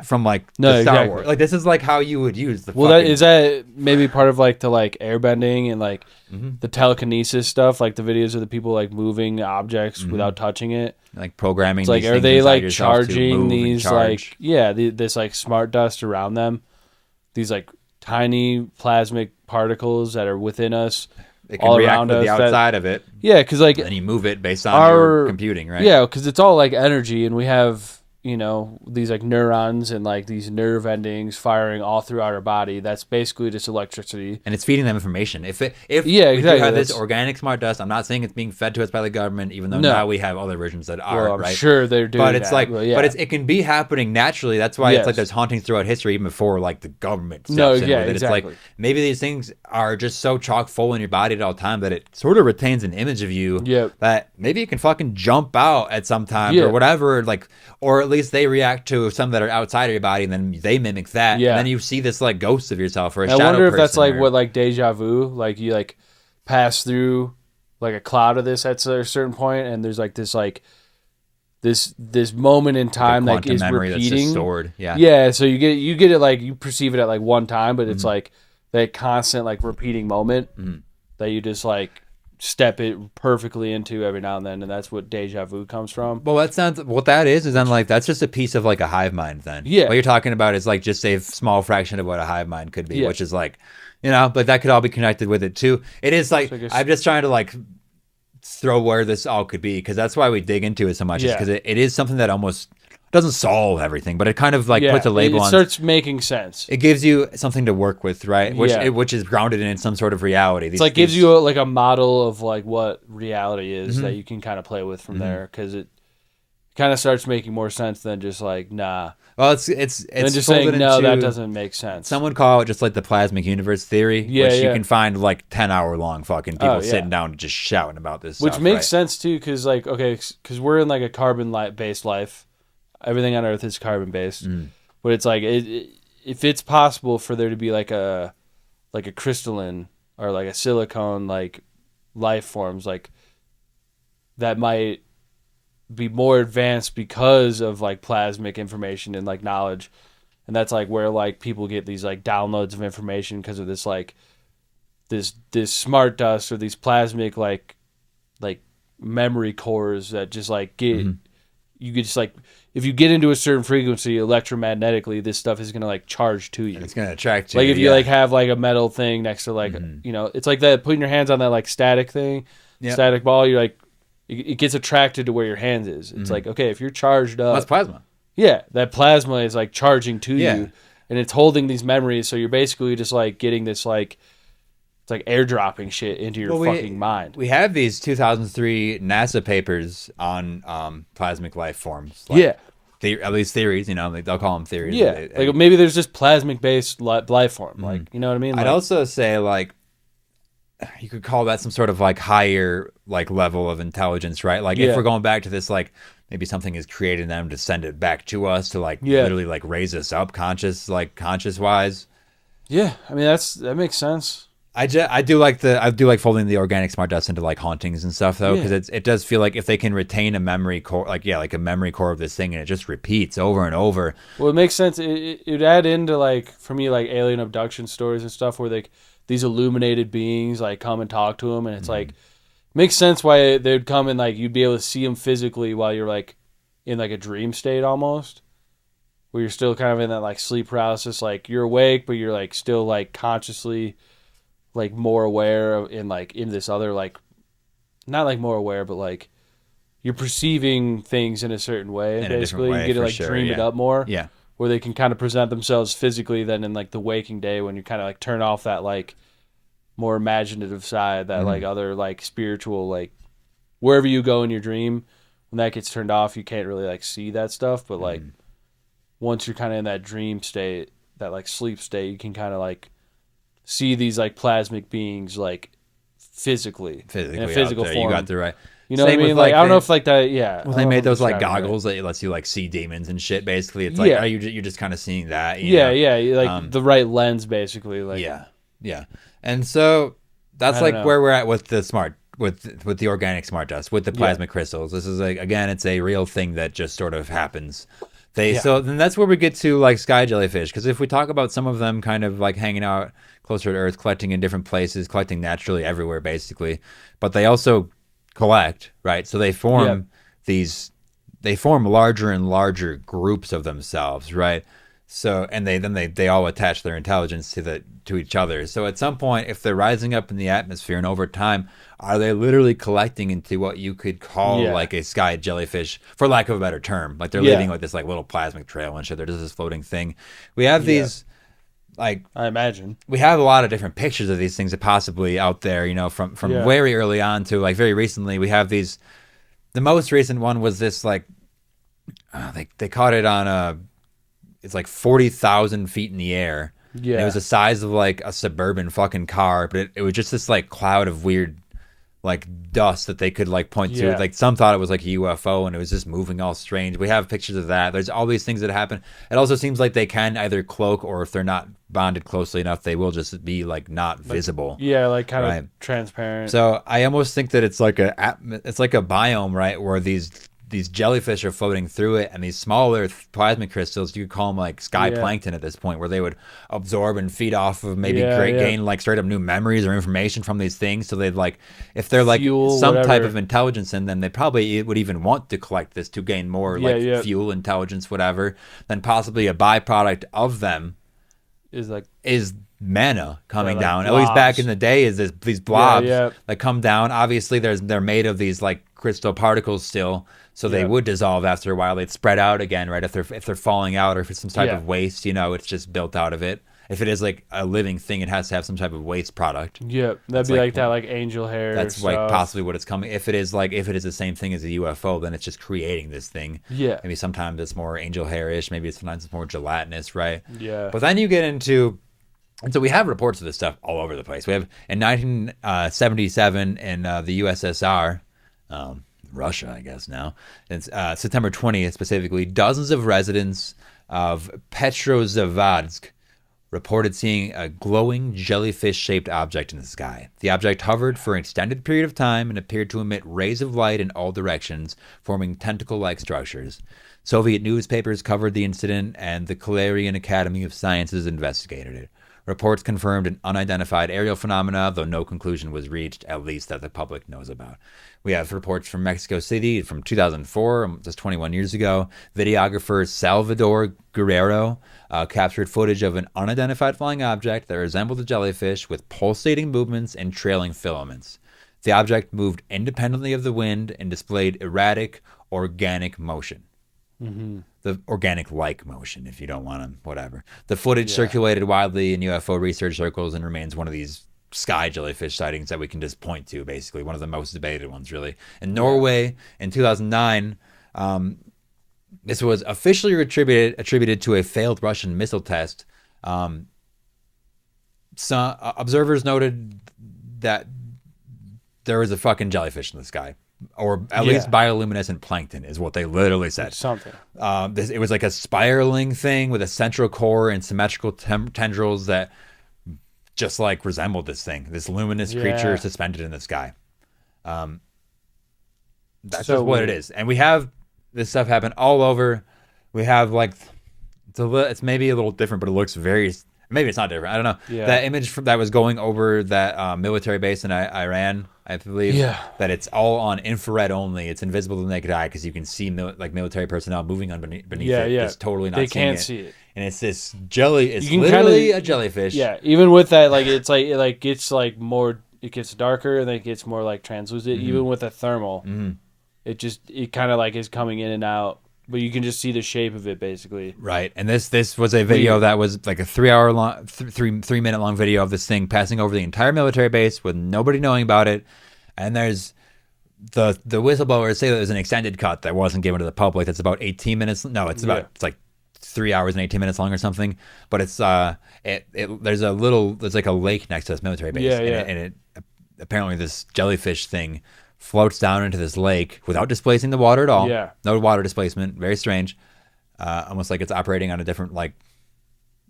Speaker 5: From like Star Wars. Like this is like how you would use the.
Speaker 7: Well, is that maybe part of like the like airbending and like the telekinesis stuff, like the videos of the people like moving objects without touching it,
Speaker 5: like programming.
Speaker 7: It's like, are they like charging these like this like smart dust around them, these like tiny plasmic particles that are within us.
Speaker 5: It can all react around with the outside of it.
Speaker 7: Yeah, because like,
Speaker 5: and you move it based on your computing, right?
Speaker 7: Yeah, because it's all like energy, and we have these like neurons and like these nerve endings firing all throughout our body. That's basically just electricity,
Speaker 5: and it's feeding them information. If we do have this organic smart dust, I'm not saying it's being fed to us by the government, even though now we have other versions that are.
Speaker 7: Well, I'm sure they're doing.
Speaker 5: But it's it can be happening naturally. That's why it's like there's hauntings throughout history, even before like the government steps in with it. It's like maybe these things are just so chock full in your body at all time that it sort of retains an image of you that maybe you can fucking jump out at some time or whatever, like, or at least they react to some that are outside of your body, and then they mimic that.
Speaker 7: Yeah.
Speaker 5: And then you see this like ghost of yourself or a
Speaker 7: I
Speaker 5: shadow
Speaker 7: wonder if that's
Speaker 5: person
Speaker 7: like
Speaker 5: or-
Speaker 7: what like deja vu, like you like pass through like a cloud of this at a certain point, and there's like this moment in time
Speaker 5: like
Speaker 7: that is
Speaker 5: memory that's
Speaker 7: repeating.
Speaker 5: just stored. Yeah.
Speaker 7: Yeah, so you get it like you perceive it at like one time, but
Speaker 5: Mm-hmm.
Speaker 7: it's like that constant like repeating moment that you just like step it perfectly into every now and then, and that's what deja vu comes from.
Speaker 5: Well, that sounds. What that is then like that's just a piece of like a hive mind. Then
Speaker 7: Yeah.
Speaker 5: what you're talking about is like just a small fraction of what a hive mind could be,
Speaker 7: Yeah.
Speaker 5: which is like, but that could all be connected with it too. It is like
Speaker 7: So I guess-
Speaker 5: I'm just trying to like throw where this all could be because that's why we dig into it so much.
Speaker 7: Yeah.
Speaker 5: Because it is something that almost doesn't solve everything, but it kind of like puts a label
Speaker 7: it
Speaker 5: on.
Speaker 7: starts making sense.
Speaker 5: It gives you something to work with, right?
Speaker 7: Yeah.
Speaker 5: Which is grounded in some sort of reality.
Speaker 7: It's like gives you like a model of like what reality is that you can kind of play with from there, because it kind of starts making more sense than just like nah.
Speaker 5: Well, it's
Speaker 7: And just
Speaker 5: folded
Speaker 7: saying no, that
Speaker 5: into-
Speaker 7: doesn't make sense.
Speaker 5: Some would call it just like the plasmic universe theory,
Speaker 7: Yeah,
Speaker 5: which you
Speaker 7: yeah.
Speaker 5: can find like 10-hour long fucking people
Speaker 7: Oh, yeah.
Speaker 5: sitting down and just shouting about this
Speaker 7: Which
Speaker 5: stuff,
Speaker 7: makes
Speaker 5: right?
Speaker 7: sense too, because like because we're in like a carbon-based life. Everything on Earth is carbon-based, but it's like if it's possible for there to be like a crystalline or like a silicone like life forms like that might be more advanced because of like plasmic information and like knowledge, and that's like where like people get these like downloads of information because of this like this smart dust or these plasmic like memory cores that just like get you could just like if you get into a certain frequency electromagnetically, this stuff is gonna like charge to you.
Speaker 5: It's gonna attract you.
Speaker 7: Like if you
Speaker 5: yeah.
Speaker 7: like have like a metal thing next to like it's like that putting your hands on that like static thing,
Speaker 5: Yep.
Speaker 7: static ball. You're like it gets attracted to where your hands is. It's like okay, if you're charged up,
Speaker 5: that's plasma.
Speaker 7: yeah, that plasma is like charging to
Speaker 5: Yeah.
Speaker 7: you, and it's holding these memories. So you're basically just like getting this like it's like airdropping shit into your fucking mind.
Speaker 5: We have these 2003 NASA papers on plasmic life forms. Like,
Speaker 7: Yeah.
Speaker 5: at least theories. They'll call them theories.
Speaker 7: Yeah, like maybe there's just plasmic based life form, like you know what I mean.
Speaker 5: I'd
Speaker 7: Like,
Speaker 5: also say like you could call that some sort of like higher like level of intelligence, right? Like
Speaker 7: Yeah.
Speaker 5: if we're going back to this, like maybe something is creating them to send it back to us to like
Speaker 7: Yeah.
Speaker 5: literally like raise us up conscious wise.
Speaker 7: yeah, I mean that makes sense.
Speaker 5: I do like folding the organic smart dust into like hauntings and stuff though, because it does feel like if they can retain a memory core, like a memory core of this thing, and it just repeats over and over.
Speaker 7: Well, it makes sense. It'd add into like for me like alien abduction stories and stuff where like these illuminated beings like come and talk to them, and it's like makes sense why they'd come and like you'd be able to see them physically while you're like in like a dream state almost, where you're still kind of in that like sleep paralysis, like you're awake but you're like still like consciously like more aware of in this other like not like more aware but like you're perceiving things in a certain way.
Speaker 5: In a different
Speaker 7: basically
Speaker 5: way,
Speaker 7: you get to
Speaker 5: for
Speaker 7: like
Speaker 5: sure,
Speaker 7: dream it
Speaker 5: yeah.
Speaker 7: up more,
Speaker 5: Yeah.
Speaker 7: where they can kind of present themselves physically than in like the waking day when you kind of like turn off that like more imaginative side, that like other like spiritual like wherever you go in your dream, when that gets turned off you can't really like see that stuff, but like once you're kind of in that dream state, that like sleep state, you can kind of like see these like plasmic beings like physically in a physical
Speaker 5: out there.
Speaker 7: form.
Speaker 5: You got the right.
Speaker 7: You know
Speaker 5: Same
Speaker 7: what I mean?
Speaker 5: with,
Speaker 7: Like I don't
Speaker 5: the-
Speaker 7: know if like that. Yeah.
Speaker 5: Well,
Speaker 7: I
Speaker 5: they
Speaker 7: don't know
Speaker 5: made
Speaker 7: if I'm
Speaker 5: those like
Speaker 7: describing it
Speaker 5: goggles that lets you like see demons and shit. Basically, it's like
Speaker 7: Yeah.
Speaker 5: you're just kind of seeing that.
Speaker 7: Yeah, yeah, like the right lens, basically. Like,
Speaker 5: yeah. And so that's
Speaker 7: I don't
Speaker 5: like
Speaker 7: know.
Speaker 5: where we're at with the with the organic smart dust, with the plasma crystals. This is like, again, it's a real thing that just sort of happens. So then that's where we get to like sky jellyfish, because if we talk about some of them kind of like hanging out closer to Earth, collecting in different places, collecting naturally everywhere basically, but they also collect, right? So they form they form larger and larger groups of themselves, right? So and they all attach their intelligence to each other. So at some point, if they're rising up in the atmosphere and over time, are they literally collecting into what you could call like a sky jellyfish, for lack of a better term? Like they're leaving like this like little plasmic trail and shit. They're just this floating thing. We have these like
Speaker 7: I imagine
Speaker 5: we have a lot of different pictures of these things that possibly out there, you know, from very early on to like very recently. We have these. The most recent one was this like they caught it on it's like 40,000 feet in the air. Yeah, and it was the size of like a suburban fucking car, but it was just this like cloud of weird like dust that they could like point to.
Speaker 7: Yeah.
Speaker 5: Like some thought it was like a UFO and it was just moving all strange. We have pictures of that. There's all these things that happen. It also seems like they can either cloak, or if they're not bonded closely enough, they will just be like not visible.
Speaker 7: Yeah, like kind
Speaker 5: Right.
Speaker 7: of transparent.
Speaker 5: So I almost think that it's like a biome, right, where these jellyfish are floating through it, and these smaller plasma crystals, you could call them like sky plankton at this point, where they would absorb and feed off of, maybe gain like straight up new memories or information from these things. So they'd like, if they're like
Speaker 7: Fuel,
Speaker 5: some type
Speaker 7: whatever.
Speaker 5: of intelligence in them, they probably would even want to collect this to gain more fuel, intelligence, whatever. Then possibly a byproduct of them is manna coming
Speaker 7: like
Speaker 5: down.
Speaker 7: blobs.
Speaker 5: At least back in the day, is these blobs
Speaker 7: Yeah.
Speaker 5: that come down. Obviously, they're made of these like crystal particles still, so they would dissolve after a while. They'd spread out again, right? If they're falling out, or if it's some type of waste, it's just built out of it. If it is like a living thing, it has to have some type of waste product.
Speaker 7: Yeah, that'd be like that, like angel hair.
Speaker 5: That's like possibly what it's coming. If it is the same thing as a UFO, then it's just creating this thing.
Speaker 7: Yeah.
Speaker 5: Maybe sometimes it's more angel hairish. Maybe sometimes it's more gelatinous, right?
Speaker 7: Yeah.
Speaker 5: But then you get into, and so we have reports of this stuff all over the place. We have in 1977 in the USSR, Russia, I guess now, it's September 20th specifically, dozens of residents of Petrozavodsk reported seeing a glowing jellyfish-shaped object in the sky. The object hovered for an extended period of time and appeared to emit rays of light in all directions, forming tentacle-like structures. Soviet newspapers covered the incident, and the Kalarian Academy of Sciences investigated it. Reports confirmed an unidentified aerial phenomena, though no conclusion was reached, at least that the public knows about. We have reports from Mexico City from 2004, just 21 years ago. Videographer Salvador Guerrero captured footage of an unidentified flying object that resembled a jellyfish with pulsating movements and trailing filaments. The object moved independently of the wind and displayed erratic, organic motion. The organic-like motion, if you don't want to, whatever. The footage circulated widely in UFO research circles and remains one of these sky jellyfish sightings that we can just point to, basically. One of the most debated ones, really. In Norway, in 2009, this was officially attributed to a failed Russian missile test. Some observers noted that there was a fucking jellyfish in the sky. Or at least bioluminescent plankton is what they literally said.
Speaker 7: Something.
Speaker 5: It was like a spiraling thing with a central core and symmetrical tendrils that just like resembled this thing, this luminous creature suspended in the sky. That's
Speaker 7: So
Speaker 5: just what it is. And we have this stuff happen all over. We have like, it's maybe a little different, but it looks very, maybe it's not different. I don't know.
Speaker 7: Yeah.
Speaker 5: That image that was going over that military base in Iran, I believe, that it's all on infrared only. It's invisible to the naked eye because you can see military personnel moving on beneath it. Just totally not
Speaker 7: they
Speaker 5: seeing
Speaker 7: can't
Speaker 5: it.
Speaker 7: see it.
Speaker 5: And it's this jelly. It's
Speaker 7: You can
Speaker 5: literally
Speaker 7: kinda-
Speaker 5: a jellyfish.
Speaker 7: Yeah, even with that, like it's like it like gets like more. It gets darker and then it gets more like translucent. Even with a thermal, it kind of like is coming in and out, but you can just see the shape of it basically.
Speaker 5: Right. And this was a video that was like a 3 minute long video of this thing passing over the entire military base with nobody knowing about it. And there's the whistleblowers say that there's an extended cut that wasn't given to the public. That's about 18 minutes. No, it's like 3 hours and 18 minutes long or something. But it's there's like a lake next to this military base. And it apparently this jellyfish thing floats down into this lake without displacing the water at all.
Speaker 7: Yeah.
Speaker 5: No water displacement. Very strange. Almost like it's operating on a different, like,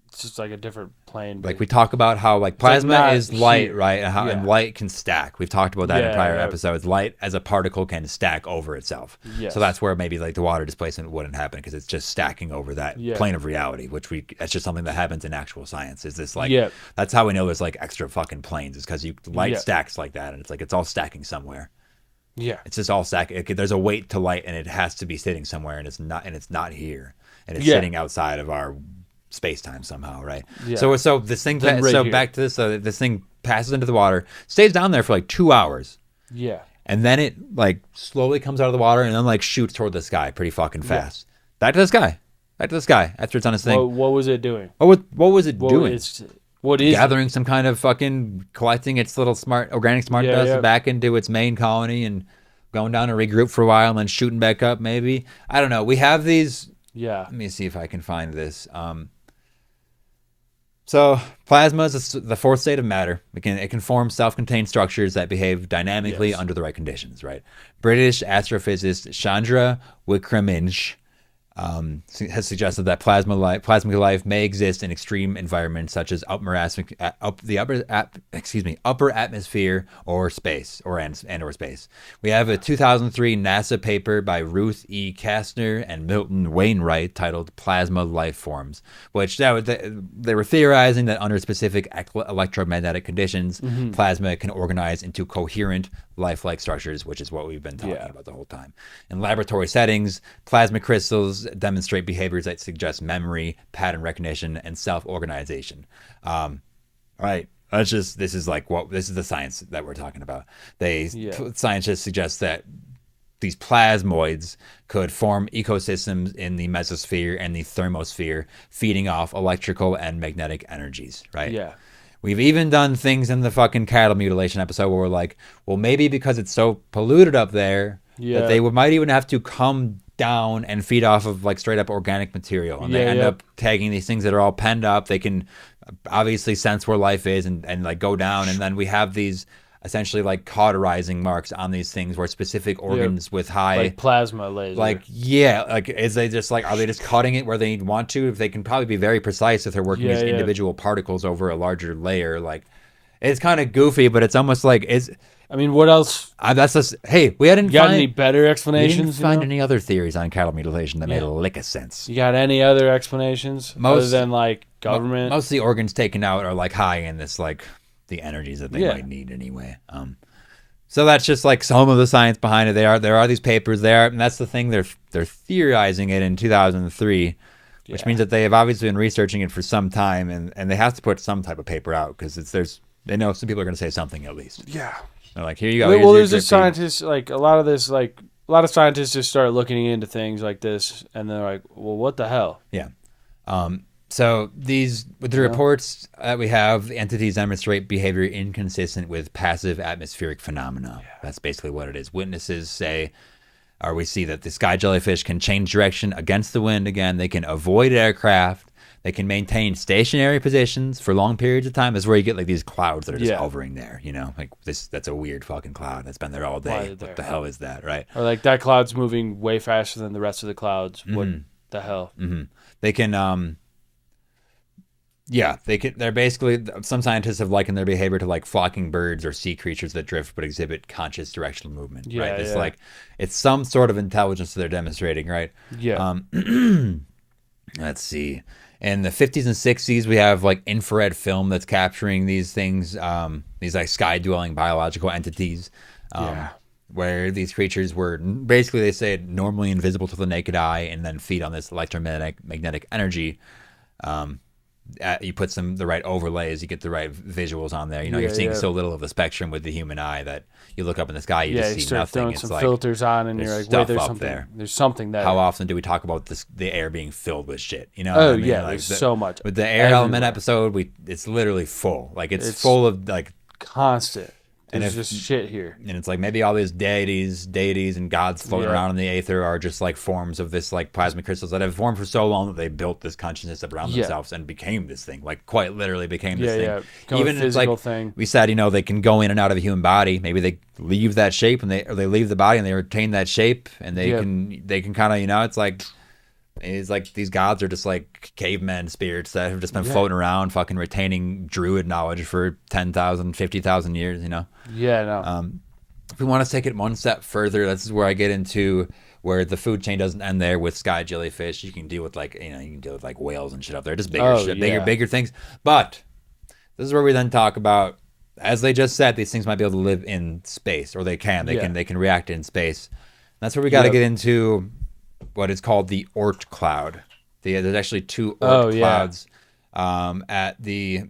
Speaker 7: It's just like a different plane.
Speaker 5: we talk about how like plasma
Speaker 7: not
Speaker 5: is light,
Speaker 7: here.
Speaker 5: right? And how and light can stack. We've talked about that in prior
Speaker 7: Yeah.
Speaker 5: episodes. Light as a particle can stack over itself.
Speaker 7: Yes.
Speaker 5: So that's where maybe like the water displacement wouldn't happen because it's just stacking over that plane of reality, that's just something that happens in actual science. Is this like that's how we know there's like extra fucking planes, is because light stacks like that, and it's like it's all stacking somewhere.
Speaker 7: Yeah.
Speaker 5: It's just all stacking. There's a weight to light, and it has to be sitting somewhere, and it's not here, and it's sitting outside of our space-time somehow, right?
Speaker 7: Yeah.
Speaker 5: So this thing, back to this, this thing passes into the water, stays down there for like 2 hours, and then it like slowly comes out of the water and then like shoots toward the sky pretty fucking fast. Back to the sky after it's on its thing.
Speaker 7: What was it doing?
Speaker 5: What was it doing?
Speaker 7: What is
Speaker 5: gathering some kind of fucking, collecting its little organic smart dust back into its main colony and going down to regroup for a while and then shooting back up, maybe. I don't know. We have these.
Speaker 7: Yeah.
Speaker 5: Let me see if I can find this. So plasma is the fourth state of matter. It can form self-contained structures that behave dynamically under the right conditions, right? British astrophysicist Chandra Wickraminch has suggested that plasmic life may exist in extreme environments such as upper atmosphere or space or space. We have a 2003 NASA paper by Ruth E. Kastner and Milton Wainwright titled "Plasma Lifeforms," which they were theorizing that under specific electromagnetic conditions, plasma can organize into coherent lifelike structures, which is what we've been talking about the whole time. In laboratory settings, plasma crystals demonstrate behaviors that suggest memory, pattern recognition, and self-organization. Right. This is the science that we're talking about. Scientists suggest that these plasmoids could form ecosystems in the mesosphere and the thermosphere, feeding off electrical and magnetic energies, right?
Speaker 7: Yeah.
Speaker 5: We've even done things in the fucking cattle mutilation episode where we're like, well, maybe because it's so polluted up there that they might even have to come down and feed off of like straight up organic material. And they end up tagging these things that are all penned up. They can obviously sense where life is and like go down. And then we have these essentially like cauterizing marks on these things where specific organs with high
Speaker 7: like plasma laser.
Speaker 5: Is they just like, are they just cutting it where they want to? If they can probably be very precise if they're working these individual particles over a larger layer. Like, it's kind of goofy, but it's almost like
Speaker 7: what else?
Speaker 5: That's just, hey, we hadn't
Speaker 7: got any better
Speaker 5: we
Speaker 7: explanations?
Speaker 5: didn't find any other theories on cattle mutilation that made a lick of sense.
Speaker 7: You got any other explanations other than like government?
Speaker 5: Most of the organs taken out are like high in this like the energies that they might need anyway. So that's just like some of the science behind it. There are these papers there, and that's the thing. They're theorizing it in 2003, which means that they have obviously been researching it for some time, and they have to put some type of paper out because they know some people are going to say something at least.
Speaker 7: Yeah.
Speaker 5: They're like, here you go.
Speaker 7: Well, there's just scientists like a lot of scientists just start looking into things like this, and they're like, well, what the hell?
Speaker 5: Yeah. So with the reports that we have, the entities demonstrate behavior inconsistent with passive atmospheric phenomena. Yeah. That's basically what it is. Witnesses say, or we see that the sky jellyfish can change direction against the wind again. They can avoid aircraft. They can maintain stationary positions for long periods of time. That's where you get like these clouds that are just hovering there, like that's a weird fucking cloud that's been there all day. What the hell is that, right?
Speaker 7: Or like that cloud's moving way faster than the rest of the clouds. What the hell?
Speaker 5: They can they're basically, some scientists have likened their behavior to like flocking birds or sea creatures that drift but exhibit conscious directional movement, right? It's like, it's some sort of intelligence that they're demonstrating, right?
Speaker 7: Yeah.
Speaker 5: Let's see. In the 50s and 60s, we have like infrared film that's capturing these things, these like sky-dwelling biological entities, where these creatures were basically, they say, normally invisible to the naked eye and then feed on this electromagnetic energy. You put the right overlays, you get the right visuals on there. You're seeing so little of the spectrum with the human eye that you look up in the sky, you just see nothing.
Speaker 7: Throwing some filters on, and you're like, wait, there's something there. There's something there.
Speaker 5: How often do we talk about the air being filled with shit?
Speaker 7: There's so much.
Speaker 5: With the air element episode, it's literally full. Like it's full of like
Speaker 7: constant. There's just shit here.
Speaker 5: And it's like maybe all these deities and gods floating around in the aether are just like forms of this like plasma crystals that have formed for so long that they built this consciousness around themselves and became this thing, like quite literally became this thing.
Speaker 7: Even a physical thing.
Speaker 5: We said, they can go in and out of a human body. Maybe they leave that shape and they leave the body and they retain that shape and they can kind of, it's like these gods are just like cavemen spirits that have just been floating around, fucking retaining druid knowledge for 10,000, 50,000 years,
Speaker 7: Yeah, no.
Speaker 5: If we want to take it one step further, this is where I get into where the food chain doesn't end there with sky jellyfish. You can deal with like, you can deal with like whales and shit up there, just bigger shit, bigger things. But this is where we then talk about, as they just said, these things might be able to live in space, or they can react in space. And that's where we got to get into what is called the Oort cloud. There's actually two Oort clouds at the,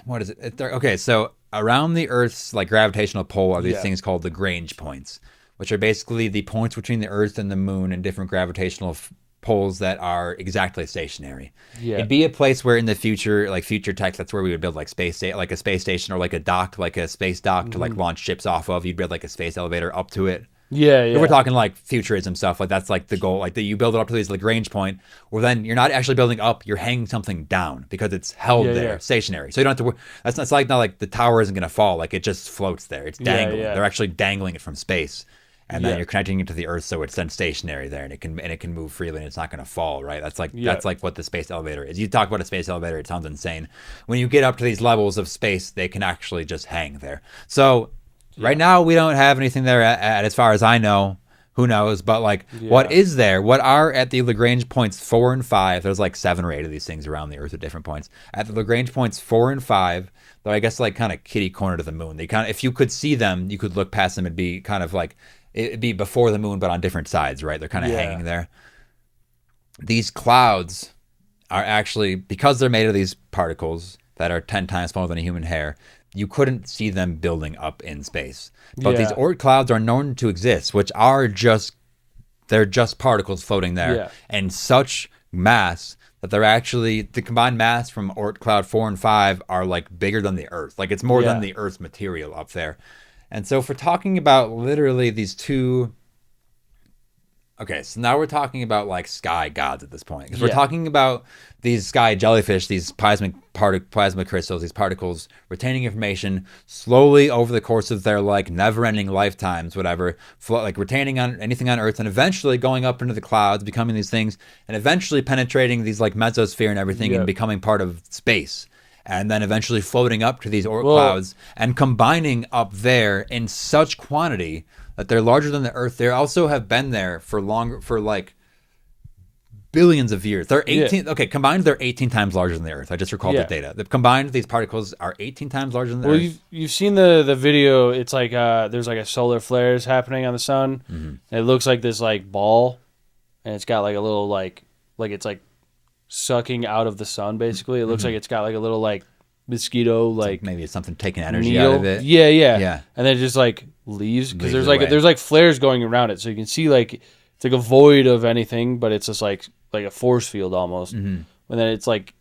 Speaker 5: what is it? Okay, so around the Earth's like gravitational pole are these things called the Grange points, which are basically the points between the Earth and the Moon and different gravitational poles that are exactly stationary. Yeah. It'd be a place where in the future, like future tech, that's where we would build like like a space station or like a dock, like a space dock to like launch ships off of. You'd build like a space elevator up to it.
Speaker 7: Yeah,
Speaker 5: If we're talking like futurism stuff, like that's like the goal, like that you build it up to this Lagrange point, where then you're not actually building up, you're hanging something down because it's held there, stationary. So you don't have to. It's like not like the tower isn't going to fall, like it just floats there. It's dangling. They're actually dangling it from space, and then you're connecting it to the Earth, so it's then stationary there, and it can move freely, and it's not going to fall. Right? That's like what the space elevator is. You talk about a space elevator, it sounds insane. When you get up to these levels of space, they can actually just hang there. So. Right now, we don't have anything there at as far as I know. Who knows? But like, what is there? What are at the Lagrange points 4 and 5? There's like 7 or 8 of these things around the Earth at different points. At the Lagrange points 4 and 5, they're I guess like kind of kitty corner to the moon. They kind of, if you could see them, you could look past them. It'd be kind of like it'd be before the moon, but on different sides, right? They're kind of hanging there. These clouds are actually, because they're made of these particles that are 10 times smaller than a human hair, you couldn't see them building up in space. But these Oort clouds are known to exist, which are they're just particles floating there in such mass that they're actually, the combined mass from Oort cloud 4 and 5 are like bigger than the Earth. Like it's more than the Earth's material up there. And so if we're talking about literally these two, okay, so now we're talking about like sky gods at this point. Because we're talking about these sky jellyfish, these plasma crystals, these particles retaining information slowly over the course of their like never-ending lifetimes, whatever, like retaining on anything on Earth and eventually going up into the clouds, becoming these things, and eventually penetrating these like mesosphere and everything and becoming part of space. And then eventually floating up to these Oort clouds and combining up there in such quantity that they're larger than the Earth. They also have been there for like billions of years. They're 18. Okay, combined, they're 18 times larger than the Earth. I just recalled the data. The combined, these particles are 18 times larger than the Earth.
Speaker 7: You've seen the video. It's like there's like a solar flares happening on the sun. And it looks like this like ball, and it's got like a little like it's like sucking out of the sun. Basically, it looks like it's got like a little like mosquito like
Speaker 5: maybe it's something taking energy out of it.
Speaker 7: Yeah. And then it just like leaves because there's like flares going around it, so you can see like it's like a void of anything, but it's just like a force field almost. And then it's like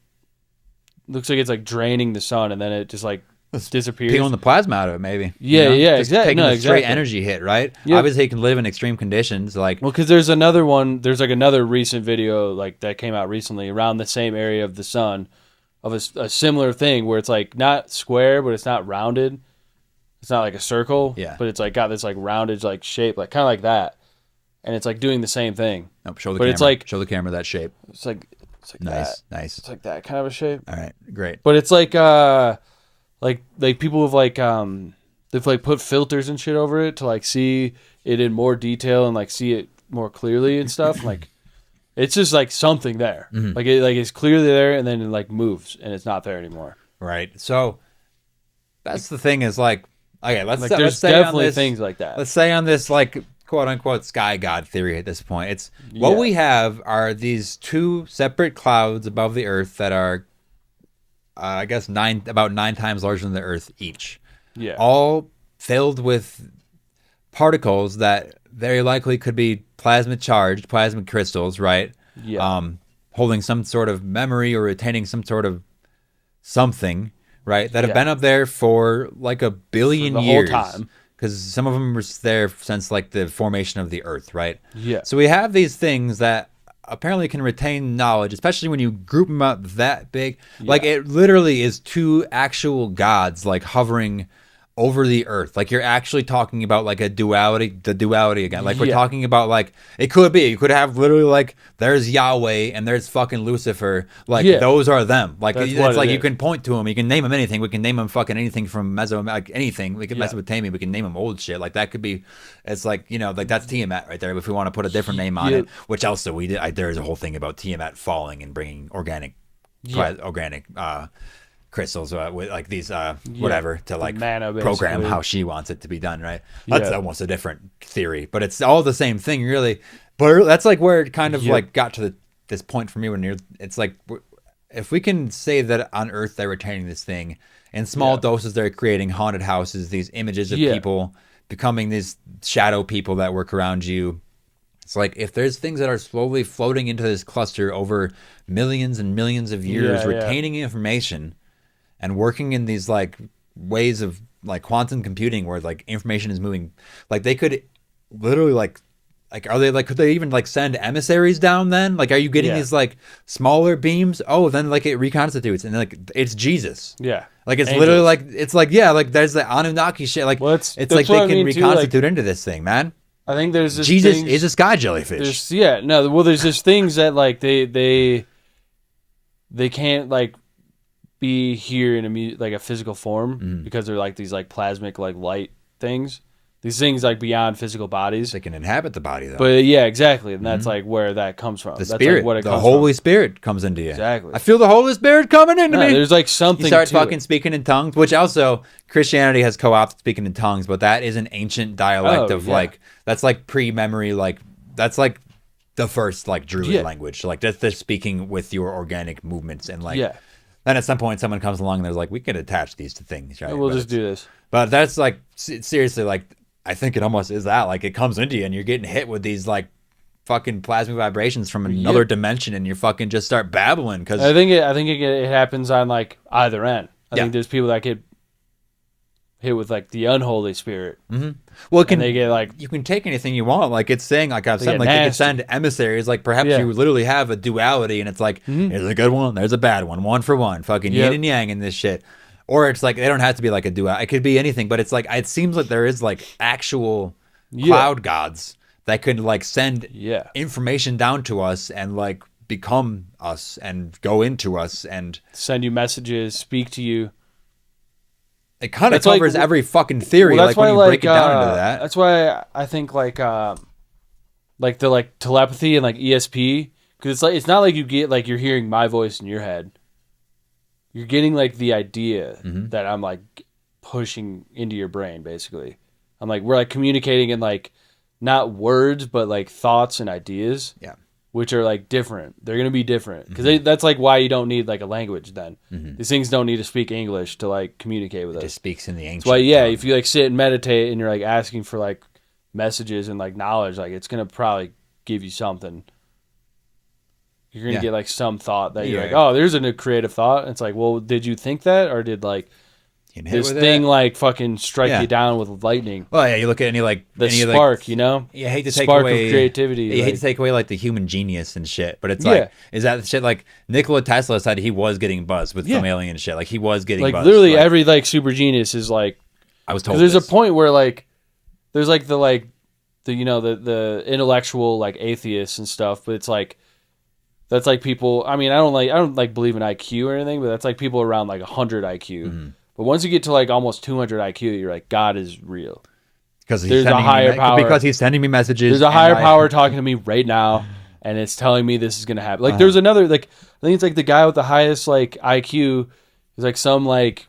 Speaker 7: looks like it's like draining the sun, and then it just like disappears.
Speaker 5: Peeling the plasma out of it, maybe.
Speaker 7: Exactly.
Speaker 5: Taking a straight energy hit, right? Obviously, it can live in extreme conditions, like.
Speaker 7: Well, because there's another one. There's like another recent video like that came out recently around the same area of the sun, of a similar thing where it's like not square, but it's not rounded. It's not like a circle, but it's like got this like rounded like shape, like kind of like that, and it's like doing the same thing.
Speaker 5: Nope, show the
Speaker 7: but
Speaker 5: camera.
Speaker 7: it's like
Speaker 5: show the camera that shape.
Speaker 7: It's like
Speaker 5: nice,
Speaker 7: that.
Speaker 5: nice.
Speaker 7: It's like that kind of a shape.
Speaker 5: All right, great.
Speaker 7: But it's like people have like they've like put filters and shit over it to like see it in more detail and like see it more clearly and stuff. Like it's just like something there. Like it's clearly there, and then it like moves and it's not there anymore.
Speaker 5: Right. So that's the thing is like, okay, let's
Speaker 7: there's
Speaker 5: say
Speaker 7: definitely
Speaker 5: on this,
Speaker 7: things like that.
Speaker 5: Let's say on this like quote unquote sky god theory at this point, it's what we have are these two separate clouds above the Earth that are I guess about 9 times larger than the Earth each. Yeah. All filled with particles that very likely could be plasma charged, plasma crystals, right? Yeah. Holding some sort of memory or retaining some sort of something, right? That have been up there for like a billion years. The whole time. Because some of them were there since like the formation of the Earth, right? Yeah. So we have these things that apparently can retain knowledge, especially when you group them up that big. Like it literally is two actual gods like hovering over the Earth. Like you're actually talking about like the duality again. Like we're talking about like, it could be, you could have literally like, there's Yahweh and there's fucking Lucifer. Like those are them. Like it's like you can point to them, you can name them anything. We can name them fucking anything from like anything. We can Mesopotamia, we can name them old shit. Like that could be, it's like, you know, like that's Tiamat right there. If we want to put a different name on it, which also we did, there's a whole thing about Tiamat falling and bringing organic crystals with like these whatever to like
Speaker 7: Manna,
Speaker 5: program how she wants it to be done, right? That's almost a different theory, but it's all the same thing really. But that's like where it kind of like got to this point for me when it's like, if we can say that on Earth they're retaining this thing in small doses, they're creating haunted houses, these images of people becoming these shadow people that work around you. It's like if there's things that are slowly floating into this cluster over millions and millions of years, retaining information and working in these like ways of like quantum computing where like information is moving, like they could literally like are they like, could they even like send emissaries down then? Like, are you getting these like smaller beams? Oh, then like it reconstitutes and like it's Jesus.
Speaker 7: Yeah.
Speaker 5: Like it's
Speaker 7: Angels.
Speaker 5: literally like, it's like, yeah, like there's the Anunnaki shit. Like
Speaker 7: Well,
Speaker 5: it's like they can reconstitute into this thing, man.
Speaker 7: I think there's this
Speaker 5: Jesus
Speaker 7: things,
Speaker 5: is a sky jellyfish.
Speaker 7: There's just things that like they can't like be here in a physical form because they're like these like plasmic like light things. These things like beyond physical bodies.
Speaker 5: They can inhabit the body though.
Speaker 7: But yeah, exactly, and that's like where that comes from.
Speaker 5: The
Speaker 7: That's
Speaker 5: spirit,
Speaker 7: like what it
Speaker 5: the
Speaker 7: comes
Speaker 5: Holy
Speaker 7: from.
Speaker 5: Spirit comes into you.
Speaker 7: Exactly.
Speaker 5: I feel the Holy Spirit coming into me.
Speaker 7: There's like something.
Speaker 5: You start
Speaker 7: to
Speaker 5: fucking
Speaker 7: it.
Speaker 5: speaking in tongues, which also Christianity has co-opted speaking in tongues, but that is an ancient dialect of like, that's like pre-memory, like that's like the first like Druid language. Like that's speaking with your organic movements and like.
Speaker 7: Yeah.
Speaker 5: Then at some point someone comes along and they're like, we could attach these to things, right?
Speaker 7: We'll just do this.
Speaker 5: But that's like seriously like. I think it almost is that, like it comes into you and you're getting hit with these like fucking plasma vibrations from another dimension and you fucking just start babbling because
Speaker 7: I think it happens on like either end. I think there's people that get hit with like the unholy spirit.
Speaker 5: Mm-hmm. Well,
Speaker 7: they get like,
Speaker 5: you can take anything you want. Like it's saying, like I've said, like they can send emissaries. Like perhaps you literally have a duality and it's like here's a good one, there's a bad one for one, fucking yin and yang in this shit. Or it's like they don't have to be like a duo. It could be anything, but it's like it seems like there is like actual cloud gods that could like send information down to us and like become us and go into us and
Speaker 7: send you messages, speak to you.
Speaker 5: It kind of covers like, every fucking theory. Like when you break it down into that.
Speaker 7: That's why I think like the like telepathy and like ESP, because it's like it's not like you get like you're hearing my voice in your head. You're getting like the idea that I'm like pushing into your brain, basically. I'm like, we're like communicating in like not words, but like thoughts and ideas. Yeah. Which are like different. They're going to be different. Because that's like why you don't need like a language then. These things don't need to speak English to like communicate with us.
Speaker 5: It just speaks in the ancient.
Speaker 7: That's why, if you like sit and meditate and you're like asking for like messages and like knowledge, like it's going to probably give you something. You're going to get like some thought that you're like, oh, there's a new creative thought. And it's like, well, did you think that? Or did like this thing like fucking strike you down with lightning?
Speaker 5: Well, yeah, you look at any like
Speaker 7: the spark, like, you know?
Speaker 5: You hate to take
Speaker 7: spark
Speaker 5: away
Speaker 7: of creativity.
Speaker 5: You hate to take away like the human genius and shit, but it's like, is that shit like Nikola Tesla said he was getting buzzed with some alien shit? Like he was getting
Speaker 7: like
Speaker 5: buzzed.
Speaker 7: Literally every like super genius is like,
Speaker 5: I was told
Speaker 7: there's a point where like there's like the you know the intellectual like atheists and stuff, but it's like that's like people. I mean, I don't like believe in IQ or anything, but that's like people around like 100 IQ. But once you get to like almost 200 IQ, you're like, God is real.
Speaker 5: Because there's a higher power. Because he's sending me messages.
Speaker 7: There's a higher power talking to me right now, and it's telling me this is gonna happen. Like there's another like I think it's like the guy with the highest like IQ is like some like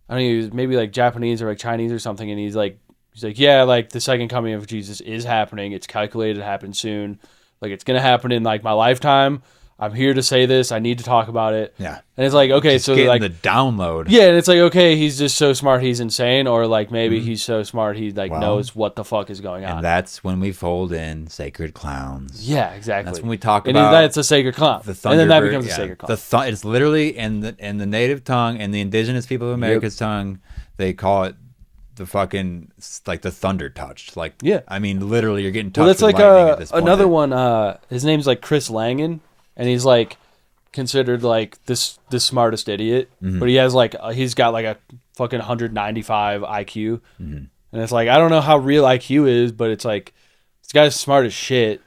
Speaker 7: I don't know, maybe like Japanese or like Chinese or something, and he's like yeah, like the second coming of Jesus is happening. It's calculated to happen soon. Like it's gonna happen in like my lifetime. I'm here to say this. I need to talk about it.
Speaker 5: Yeah.
Speaker 7: And it's like, okay,
Speaker 5: just
Speaker 7: so
Speaker 5: getting
Speaker 7: like
Speaker 5: the download.
Speaker 7: Yeah, and it's like, okay, he's just so smart he's insane, or like maybe he's so smart he like knows what the fuck is going on.
Speaker 5: And that's when we fold in sacred clowns.
Speaker 7: Yeah, exactly.
Speaker 5: That's when we talk
Speaker 7: and
Speaker 5: about
Speaker 7: that's a sacred clown.
Speaker 5: The
Speaker 7: and then that becomes a sacred clown.
Speaker 5: It's literally in the native tongue and the indigenous people of America's tongue, they call it the fucking like the thunder touch. Like I mean literally you're getting touched
Speaker 7: that's
Speaker 5: with
Speaker 7: like
Speaker 5: lightning at this point.
Speaker 7: Another one, his name's like Chris Langan, and he's like considered like the smartest idiot, but he's got like a fucking 195 IQ, and it's like I don't know how real IQ is, but it's like this guy's smart as shit,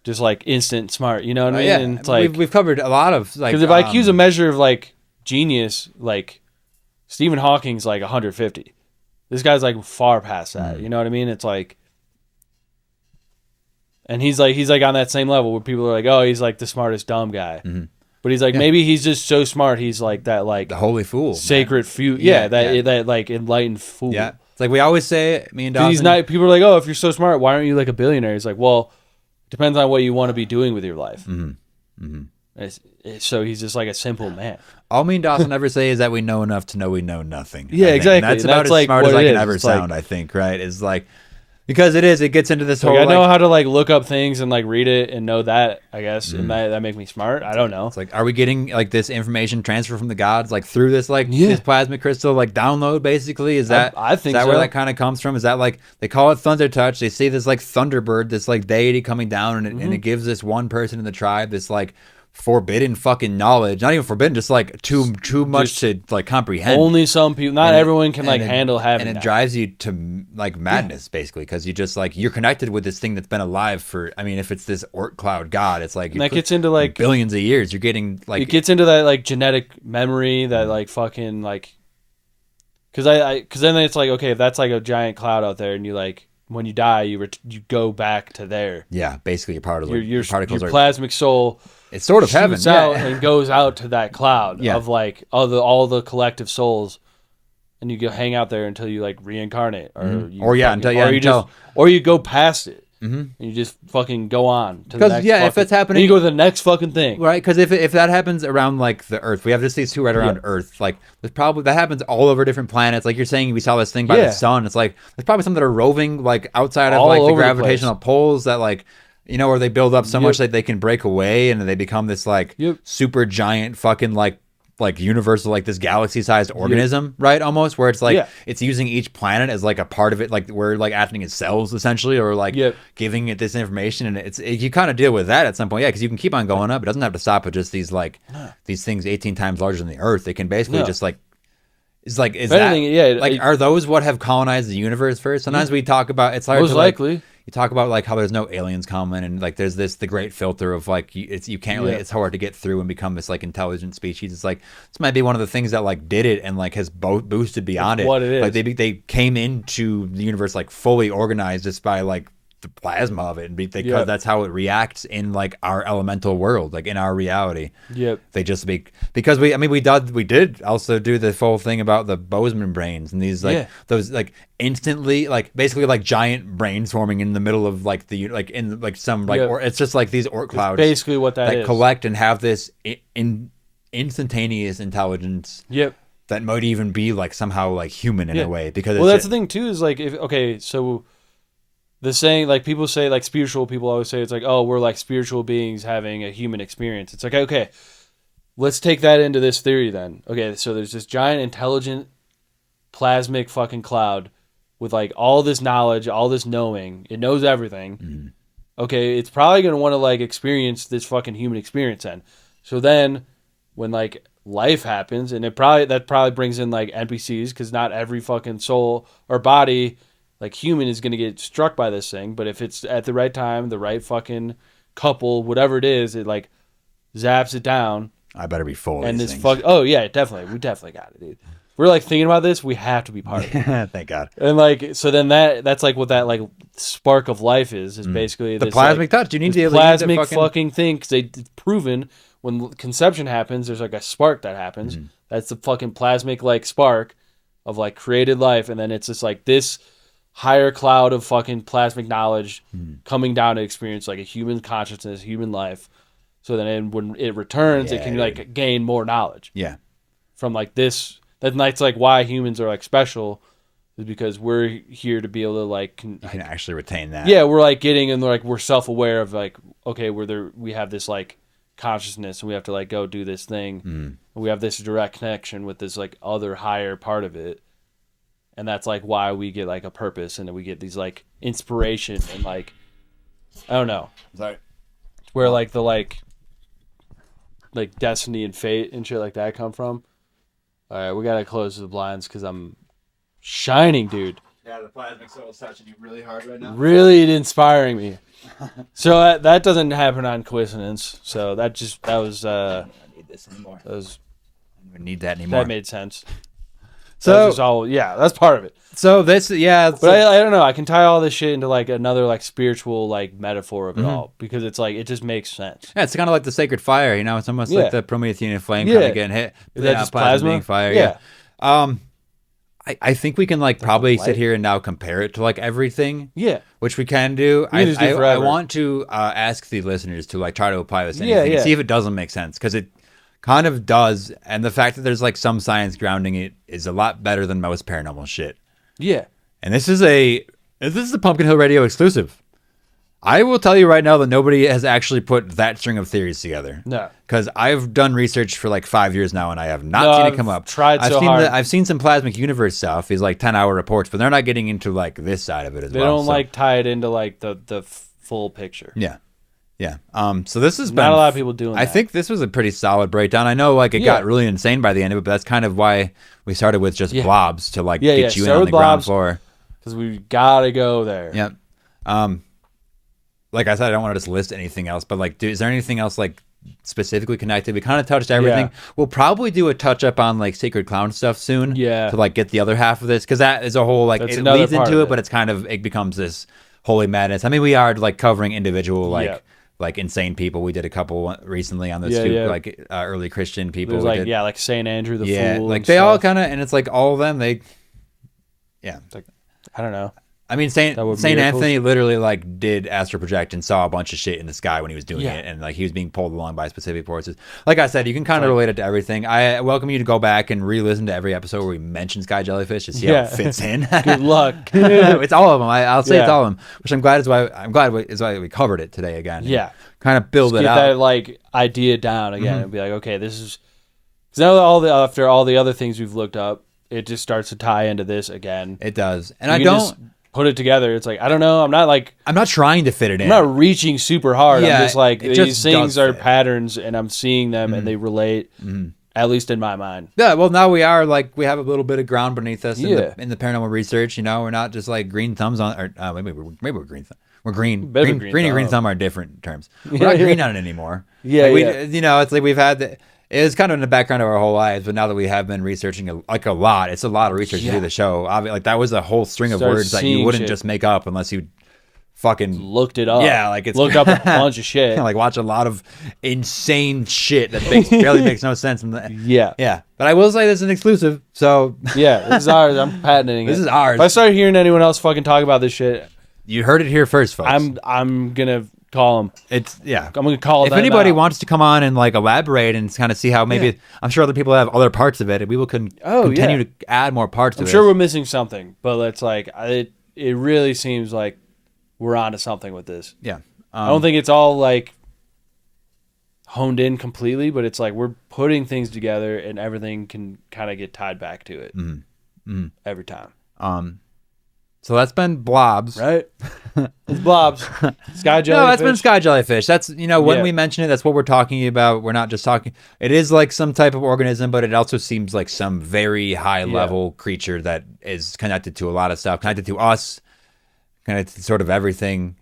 Speaker 7: just like instant smart, you know what I mean?
Speaker 5: Yeah,
Speaker 7: and it's like
Speaker 5: we've covered a lot of like
Speaker 7: because if IQ is a measure of like genius, like Stephen Hawking's like 150. This guy's like far past that, you know what I mean? It's like. And he's like on that same level where people are like, oh, he's like the smartest dumb guy. But he's like, maybe he's just so smart. He's like that, like
Speaker 5: the holy fool,
Speaker 7: sacred fool. Yeah, that like enlightened fool.
Speaker 5: Yeah, it's like we always say. Me and Dawson.
Speaker 7: He's not. People are like, oh, if you're so smart, why aren't you like a billionaire? He's like, well, it depends on what you want to be doing with your life. So he's just like a simple man.
Speaker 5: All me and Dawson ever say is that we know enough to know we know nothing.
Speaker 7: Yeah, exactly.
Speaker 5: And that's about as smart as I can ever sound. I think. Right? Is like. Because it gets into this whole.
Speaker 7: Like, I know how to like look up things and like read it and know that, I guess, and that make me smart. I don't know.
Speaker 5: It's like, are we getting like this information transfer from the gods like through this like this plasmic crystal like download basically? Is that
Speaker 7: I think
Speaker 5: is that
Speaker 7: so.
Speaker 5: where that kind of comes from? Is that like they call it thunder touch? They see this like thunderbird, this like deity coming down, and it gives this one person in the tribe this like forbidden fucking knowledge. Not even forbidden, just like too much to like comprehend.
Speaker 7: Only some people, not everyone can like handle having
Speaker 5: and it
Speaker 7: that.
Speaker 5: drives you to like madness basically, because you just like you're connected with this thing that's been alive for, I mean, if it's this orc cloud god, it's like
Speaker 7: And that gets into like
Speaker 5: billions of years. You're getting like
Speaker 7: it gets into that like genetic memory that like fucking like because then it's like, okay, if that's like a giant cloud out there and you like when you die you go back to there.
Speaker 5: Yeah, basically your particles.
Speaker 7: Your
Speaker 5: particles are
Speaker 7: plasmic soul.
Speaker 5: It's sort of heaven.
Speaker 7: Shoots out and goes out to that cloud
Speaker 5: Yeah.
Speaker 7: of like all the collective souls, and you go hang out there until you like reincarnate, or you go past it, and you just fucking go on to the next.
Speaker 5: Yeah, if it's happening,
Speaker 7: you go to the next fucking thing,
Speaker 5: right? Because if that happens around like the Earth, we have just these two right around Earth. Like there's probably that happens all over different planets. Like you're saying, we saw this thing by the sun. It's like there's probably some that are roving like outside of
Speaker 7: All
Speaker 5: like the
Speaker 7: over the
Speaker 5: gravitational poles that like. You know, where they build up so much that they can break away and they become this like super giant fucking like universal, like this galaxy sized organism, right? Almost where it's like it's using each planet as like a part of it, like we're like acting as cells essentially, or like giving it this information. And you kind of deal with that at some point, because you can keep on going up. It doesn't have to stop at just these like these things 18 times larger than the Earth. They can basically just like. Is are those what have colonized the universe first? Sometimes we talk about it's hard
Speaker 7: most
Speaker 5: to like,
Speaker 7: likely.
Speaker 5: You talk about like how there's no aliens coming, and like there's the great filter of like you can't really, it's hard to get through and become this like intelligent species. It's like this might be one of the things that like did it and like has boosted beyond it.
Speaker 7: What it is.
Speaker 5: Like they came into the universe like fully organized just by like the plasma of it, and because that's how it reacts in like our elemental world, like in our reality. They just because we did also do the full thing about the Bozeman brains and these like those like instantly like basically like giant brains forming in the middle of like the like in like some like or it's just like these orc clouds
Speaker 7: basically what that is.
Speaker 5: Collect and have this instantaneous intelligence that might even be like somehow like human in a way, because
Speaker 7: that's the thing too is like so the saying, like people say, like spiritual people always say, it's like, oh, we're like spiritual beings having a human experience. It's like, okay, let's take that into this theory then. Okay, so there's this giant intelligent plasmic fucking cloud with like all this knowledge, all this knowing. It knows everything. Okay, it's probably going to want to like experience this fucking human experience then. So then when like life happens, and that probably brings in like NPCs, because not every fucking soul or body like human is going to get struck by this thing, but if it's at the right time, the right fucking couple, whatever it is, it like zaps it down.
Speaker 5: I better be full.
Speaker 7: And this oh yeah, definitely, we definitely got it, dude. We're like thinking about this, we have to be part of it.
Speaker 5: Thank God.
Speaker 7: And like, so then that's like what that like spark of life is basically
Speaker 5: the
Speaker 7: this,
Speaker 5: plasmic
Speaker 7: like,
Speaker 5: touch. You need
Speaker 7: this
Speaker 5: the
Speaker 7: plasmic fucking thing, because it's proven when conception happens, there's like a spark that happens. That's the fucking plasmic like spark of like created life, and then it's just like this higher cloud of fucking plasmic knowledge coming down to experience like a human consciousness, human life. So then when it returns, it can like gain more knowledge.
Speaker 5: Yeah.
Speaker 7: From like this, that's like why humans are like special, is because we're here to be able to like
Speaker 5: you can actually retain that.
Speaker 7: Yeah, we're like getting, and like we're self-aware of like, okay, we have this like consciousness, and we have to like go do this thing. And we have this direct connection with this like other higher part of it. And that's like why we get like a purpose, and we get these like inspiration, and like I don't know,
Speaker 5: sorry,
Speaker 7: where like the like destiny and fate and shit like that come from. All right, we gotta close the blinds because I'm shining, dude.
Speaker 5: Yeah, the plasmic soul is touching you really hard right now.
Speaker 7: Really inspiring me. So that doesn't happen on coincidence. So that was. I don't need this anymore.
Speaker 5: I don't need that anymore.
Speaker 7: That made sense. So that's part of it.
Speaker 5: So this,
Speaker 7: but I don't know. I can tie all this shit into like another like spiritual like metaphor of it all, because it's like it just makes sense.
Speaker 5: Yeah, it's kind of like the sacred fire. You know, it's almost like the Promethean flame kind of getting hit.
Speaker 7: Is that just plasma?
Speaker 5: Being fire. Yeah. I think we can like probably sit here and now compare it to like everything.
Speaker 7: Yeah.
Speaker 5: Which we can do. I want to ask the listeners to like try to apply this to anything and see if it doesn't make sense, because it kind of does, and the fact that there's like some science grounding it is a lot better than most paranormal shit.
Speaker 7: Yeah.
Speaker 5: And this is a This is a Pumpkin Hill Radio exclusive. I will tell you right now that nobody has actually put that string of theories together.
Speaker 7: No.
Speaker 5: Because I've done research for like 5 years now, and I have not seen it come up. I've seen some Plasmic Universe stuff, these like 10-hour reports, but they're not getting into like this side of it as well.
Speaker 7: They don't like tie it into like the full picture.
Speaker 5: Yeah. Yeah. So this is
Speaker 7: not a lot of people doing that.
Speaker 5: I think this was a pretty solid breakdown. I know like it got really insane by the end of it, but that's kind of why we started with just blobs to like get you in on the ground floor.
Speaker 7: Because we gotta go there.
Speaker 5: Yep. Like I said, I don't want to just list anything else, but like, is there anything else like specifically connected? We kind of touched everything. Yeah. We'll probably do a touch up on like Sacred Clown stuff soon. Yeah. To like get the other half of this, because that is a whole like it leads into it, but it's kind of it becomes this holy madness. I mean, we are like covering individual like insane people. We did a couple recently on this too, like early Christian people.
Speaker 7: There's like Saint Andrew the Fool.
Speaker 5: Like they all kind of, and it's like all of them. Like
Speaker 7: I don't know.
Speaker 5: I mean, Saint Anthony literally like did astral project and saw a bunch of shit in the sky when he was doing it, and like he was being pulled along by specific forces. Like I said, you can kind of relate it to everything. I welcome you to go back and re-listen to every episode where we mention sky jellyfish to see how it fits in.
Speaker 7: Good luck.
Speaker 5: It's all of them. I'll say it's all of them, which I'm glad is why we covered it today again.
Speaker 7: Yeah,
Speaker 5: kind of build it out.
Speaker 7: Get that like idea down again and be like, okay, this is because now after all the other things we've looked up, it just starts to tie into this again.
Speaker 5: It does, and I don't.
Speaker 7: Put it together. It's like, I don't know. I'm not
Speaker 5: trying to fit it in.
Speaker 7: I'm not reaching super hard.
Speaker 5: Yeah,
Speaker 7: I'm just like, these things are
Speaker 5: fit.
Speaker 7: Patterns and I'm seeing them and they relate, at least in my mind.
Speaker 5: Yeah, well, now we are like, we have a little bit of ground beneath us in the paranormal research. You know, we're not just like green thumbs on, or maybe we're green. We're green. Green and green thumb are different terms. We're not green on it anymore. You know, it's like we've had it's kind of in the background of our whole lives, but now that we have been researching a lot, it's a lot of research to do the show. Like that was a whole string of words that you wouldn't just make up unless you fucking
Speaker 7: looked it up.
Speaker 5: Yeah, like it's
Speaker 7: looked up a bunch of shit.
Speaker 5: Like watch a lot of insane shit that barely makes no sense. Yeah. But I will say this is an exclusive, so
Speaker 7: this is ours. I'm patenting it.
Speaker 5: This is ours.
Speaker 7: If I start hearing anyone else fucking talk about this shit,
Speaker 5: you heard it here first, folks.
Speaker 7: I'm gonna call them.
Speaker 5: I'm
Speaker 7: gonna call them.
Speaker 5: If anybody wants to come on and like elaborate and kind of see how maybe I'm sure other people have other parts of it, and we will continue to add more parts to it.
Speaker 7: I'm sure we're missing something, but it's like it really seems like we're onto something with this.
Speaker 5: Yeah.
Speaker 7: I don't think it's all like honed in completely, but it's like we're putting things together and everything can kind of get tied back to it every time.
Speaker 5: So that's been blobs,
Speaker 7: right? It's blobs. Sky jellyfish.
Speaker 5: No, that's been sky jellyfish. That's when we mention it, that's what we're talking about. We're not just talking. It is like some type of organism, but it also seems like some very high level creature that is connected to a lot of stuff, connected to us, connected to sort of everything.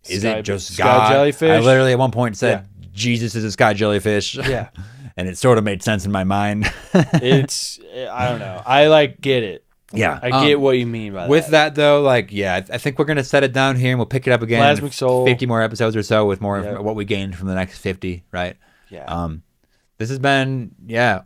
Speaker 5: Is it just
Speaker 7: sky
Speaker 5: God?
Speaker 7: Jellyfish?
Speaker 5: I literally at one point said Jesus is a sky jellyfish.
Speaker 7: Yeah,
Speaker 5: and it sort of made sense in my mind.
Speaker 7: I don't know. I like get it.
Speaker 5: Yeah,
Speaker 7: I get what you mean by that.
Speaker 5: With that though, like, I think we're gonna set it down here, and we'll pick it up again.
Speaker 7: Plasmic Soul,
Speaker 5: 50 more episodes or so with more of what we gained from the next 50, right?
Speaker 7: Yeah.
Speaker 5: This has been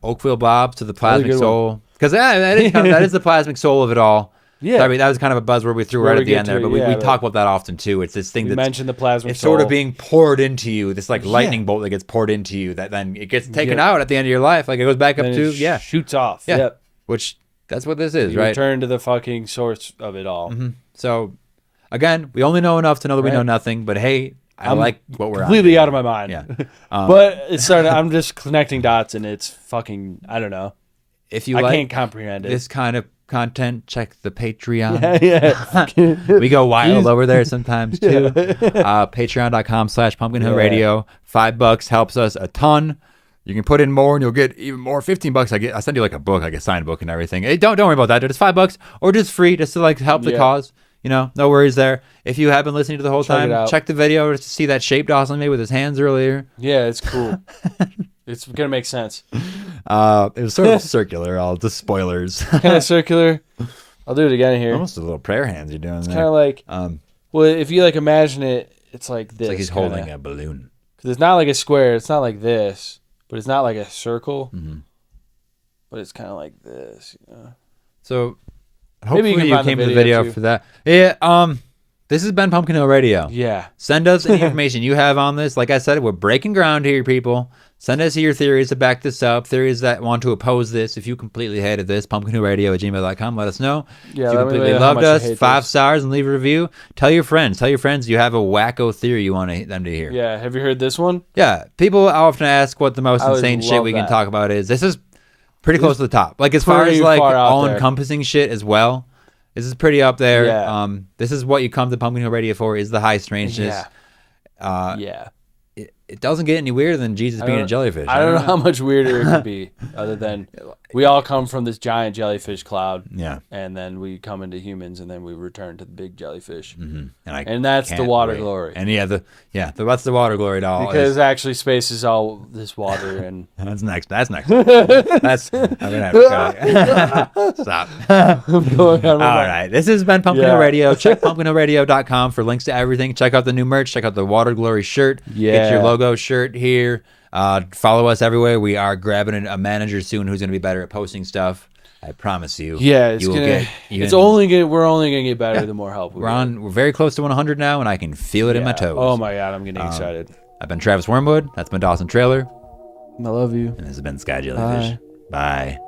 Speaker 5: Oakville Blobs to the Plasmic Soul, because that is the Plasmic Soul of it all. Yeah, I mean that was kind of a buzzword we threw right at the end there, but we talk about that often too. It's this thing that
Speaker 7: mentioned the Plasmic
Speaker 5: Soul. It's sort of being poured into you, this like lightning bolt that gets poured into you that then it gets taken out at the end of your life, like it goes back up to
Speaker 7: shoots off.
Speaker 5: Yeah,
Speaker 7: yep.
Speaker 5: Which. That's what this is,
Speaker 7: you
Speaker 5: right?
Speaker 7: Return to the fucking source of it all.
Speaker 5: Mm-hmm. So, again, we only know enough to know that we know nothing. But hey, I'm like what we're
Speaker 7: completely out of my mind.
Speaker 5: Yeah,
Speaker 7: but it's starting. I'm just connecting dots, and it's fucking. I don't know.
Speaker 5: If you
Speaker 7: I can't comprehend it.
Speaker 5: This kind of content, check the Patreon. Yeah. We go wild over there sometimes too. Patreon.com/Pumpkin Hill Radio. $5 helps us a ton. You can put in more and you'll get even more. $15. I send you like a book, like a signed book and everything. Hey, don't worry about that. It's $5 or just free, just to like help the cause. You know, no worries there. If you have been listening to the whole time, check the video to see that shape Dawson made with his hands earlier.
Speaker 7: Yeah, it's cool. It's gonna make sense.
Speaker 5: It was sort of circular. All the spoilers.
Speaker 7: Kind of circular. I'll do it again here.
Speaker 5: Almost the little prayer hands you're doing. It's
Speaker 7: kind of like. Well, if you like imagine it, it's like this.
Speaker 5: It's like he's holding a balloon.
Speaker 7: Because it's not like a square. It's not like this. But it's not like a circle, but it's kind of like this, you know.
Speaker 5: So hopefully you came to the video for that. Yeah. This has been Pumpkin Hill Radio.
Speaker 7: Yeah.
Speaker 5: Send us any information you have on this. Like I said, we're breaking ground here, people. Send us your theories to back this up, theories that want to oppose this. If you completely hated this, pumpkinwhoradio@gmail.com. Let us know.
Speaker 7: Yeah,
Speaker 5: if you
Speaker 7: let me
Speaker 5: completely
Speaker 7: know how
Speaker 5: loved
Speaker 7: much you
Speaker 5: us,
Speaker 7: hate
Speaker 5: 5
Speaker 7: this.
Speaker 5: stars and leave a review. Tell your friends. Tell your friends you have a wacko theory you want them to hear.
Speaker 7: Yeah, have you heard this one?
Speaker 5: Yeah, people often ask what the most
Speaker 7: I would
Speaker 5: insane shit
Speaker 7: love
Speaker 5: we can
Speaker 7: that.
Speaker 5: talk about is. This is pretty close to the top. Like as far as
Speaker 7: pretty
Speaker 5: like
Speaker 7: far out there.
Speaker 5: all-encompassing shit as well. This is pretty up there.
Speaker 7: Yeah.
Speaker 5: This is what you come to Pumpkin Hill Radio for, is the high strangeness.
Speaker 7: Yeah. Yeah.
Speaker 5: It doesn't get any weirder than Jesus being a jellyfish.
Speaker 7: I don't know how much weirder it could be, other than we all come from this giant jellyfish cloud.
Speaker 5: Yeah.
Speaker 7: And then we come into humans, and then we return to the big jellyfish.
Speaker 5: Mm-hmm.
Speaker 7: And that's the water glory.
Speaker 5: And that's the water glory doll.
Speaker 7: Because actually space is all this water, and
Speaker 5: That's next. That's I'm gonna have to cut it. Stop. All right. This has been Pumpkin Hill Radio. Check pumpkinhillradio.com for links to everything. Check out the new merch. Check out the Water Glory shirt. Get your logo shirt here. Follow us everywhere. We are grabbing a manager soon who's going to be better at posting stuff. I promise you.
Speaker 7: Yeah, it's
Speaker 5: you will
Speaker 7: gonna.
Speaker 5: get even,
Speaker 7: We're only gonna get better the more help we get.
Speaker 5: We're very close to 100 now, and I can feel it in my toes.
Speaker 7: Oh my god, I'm getting excited.
Speaker 5: I've been Travis Wormwood. That's been Dawson Trailer.
Speaker 7: I love you.
Speaker 5: And this has been Sky Jellyfish. Bye.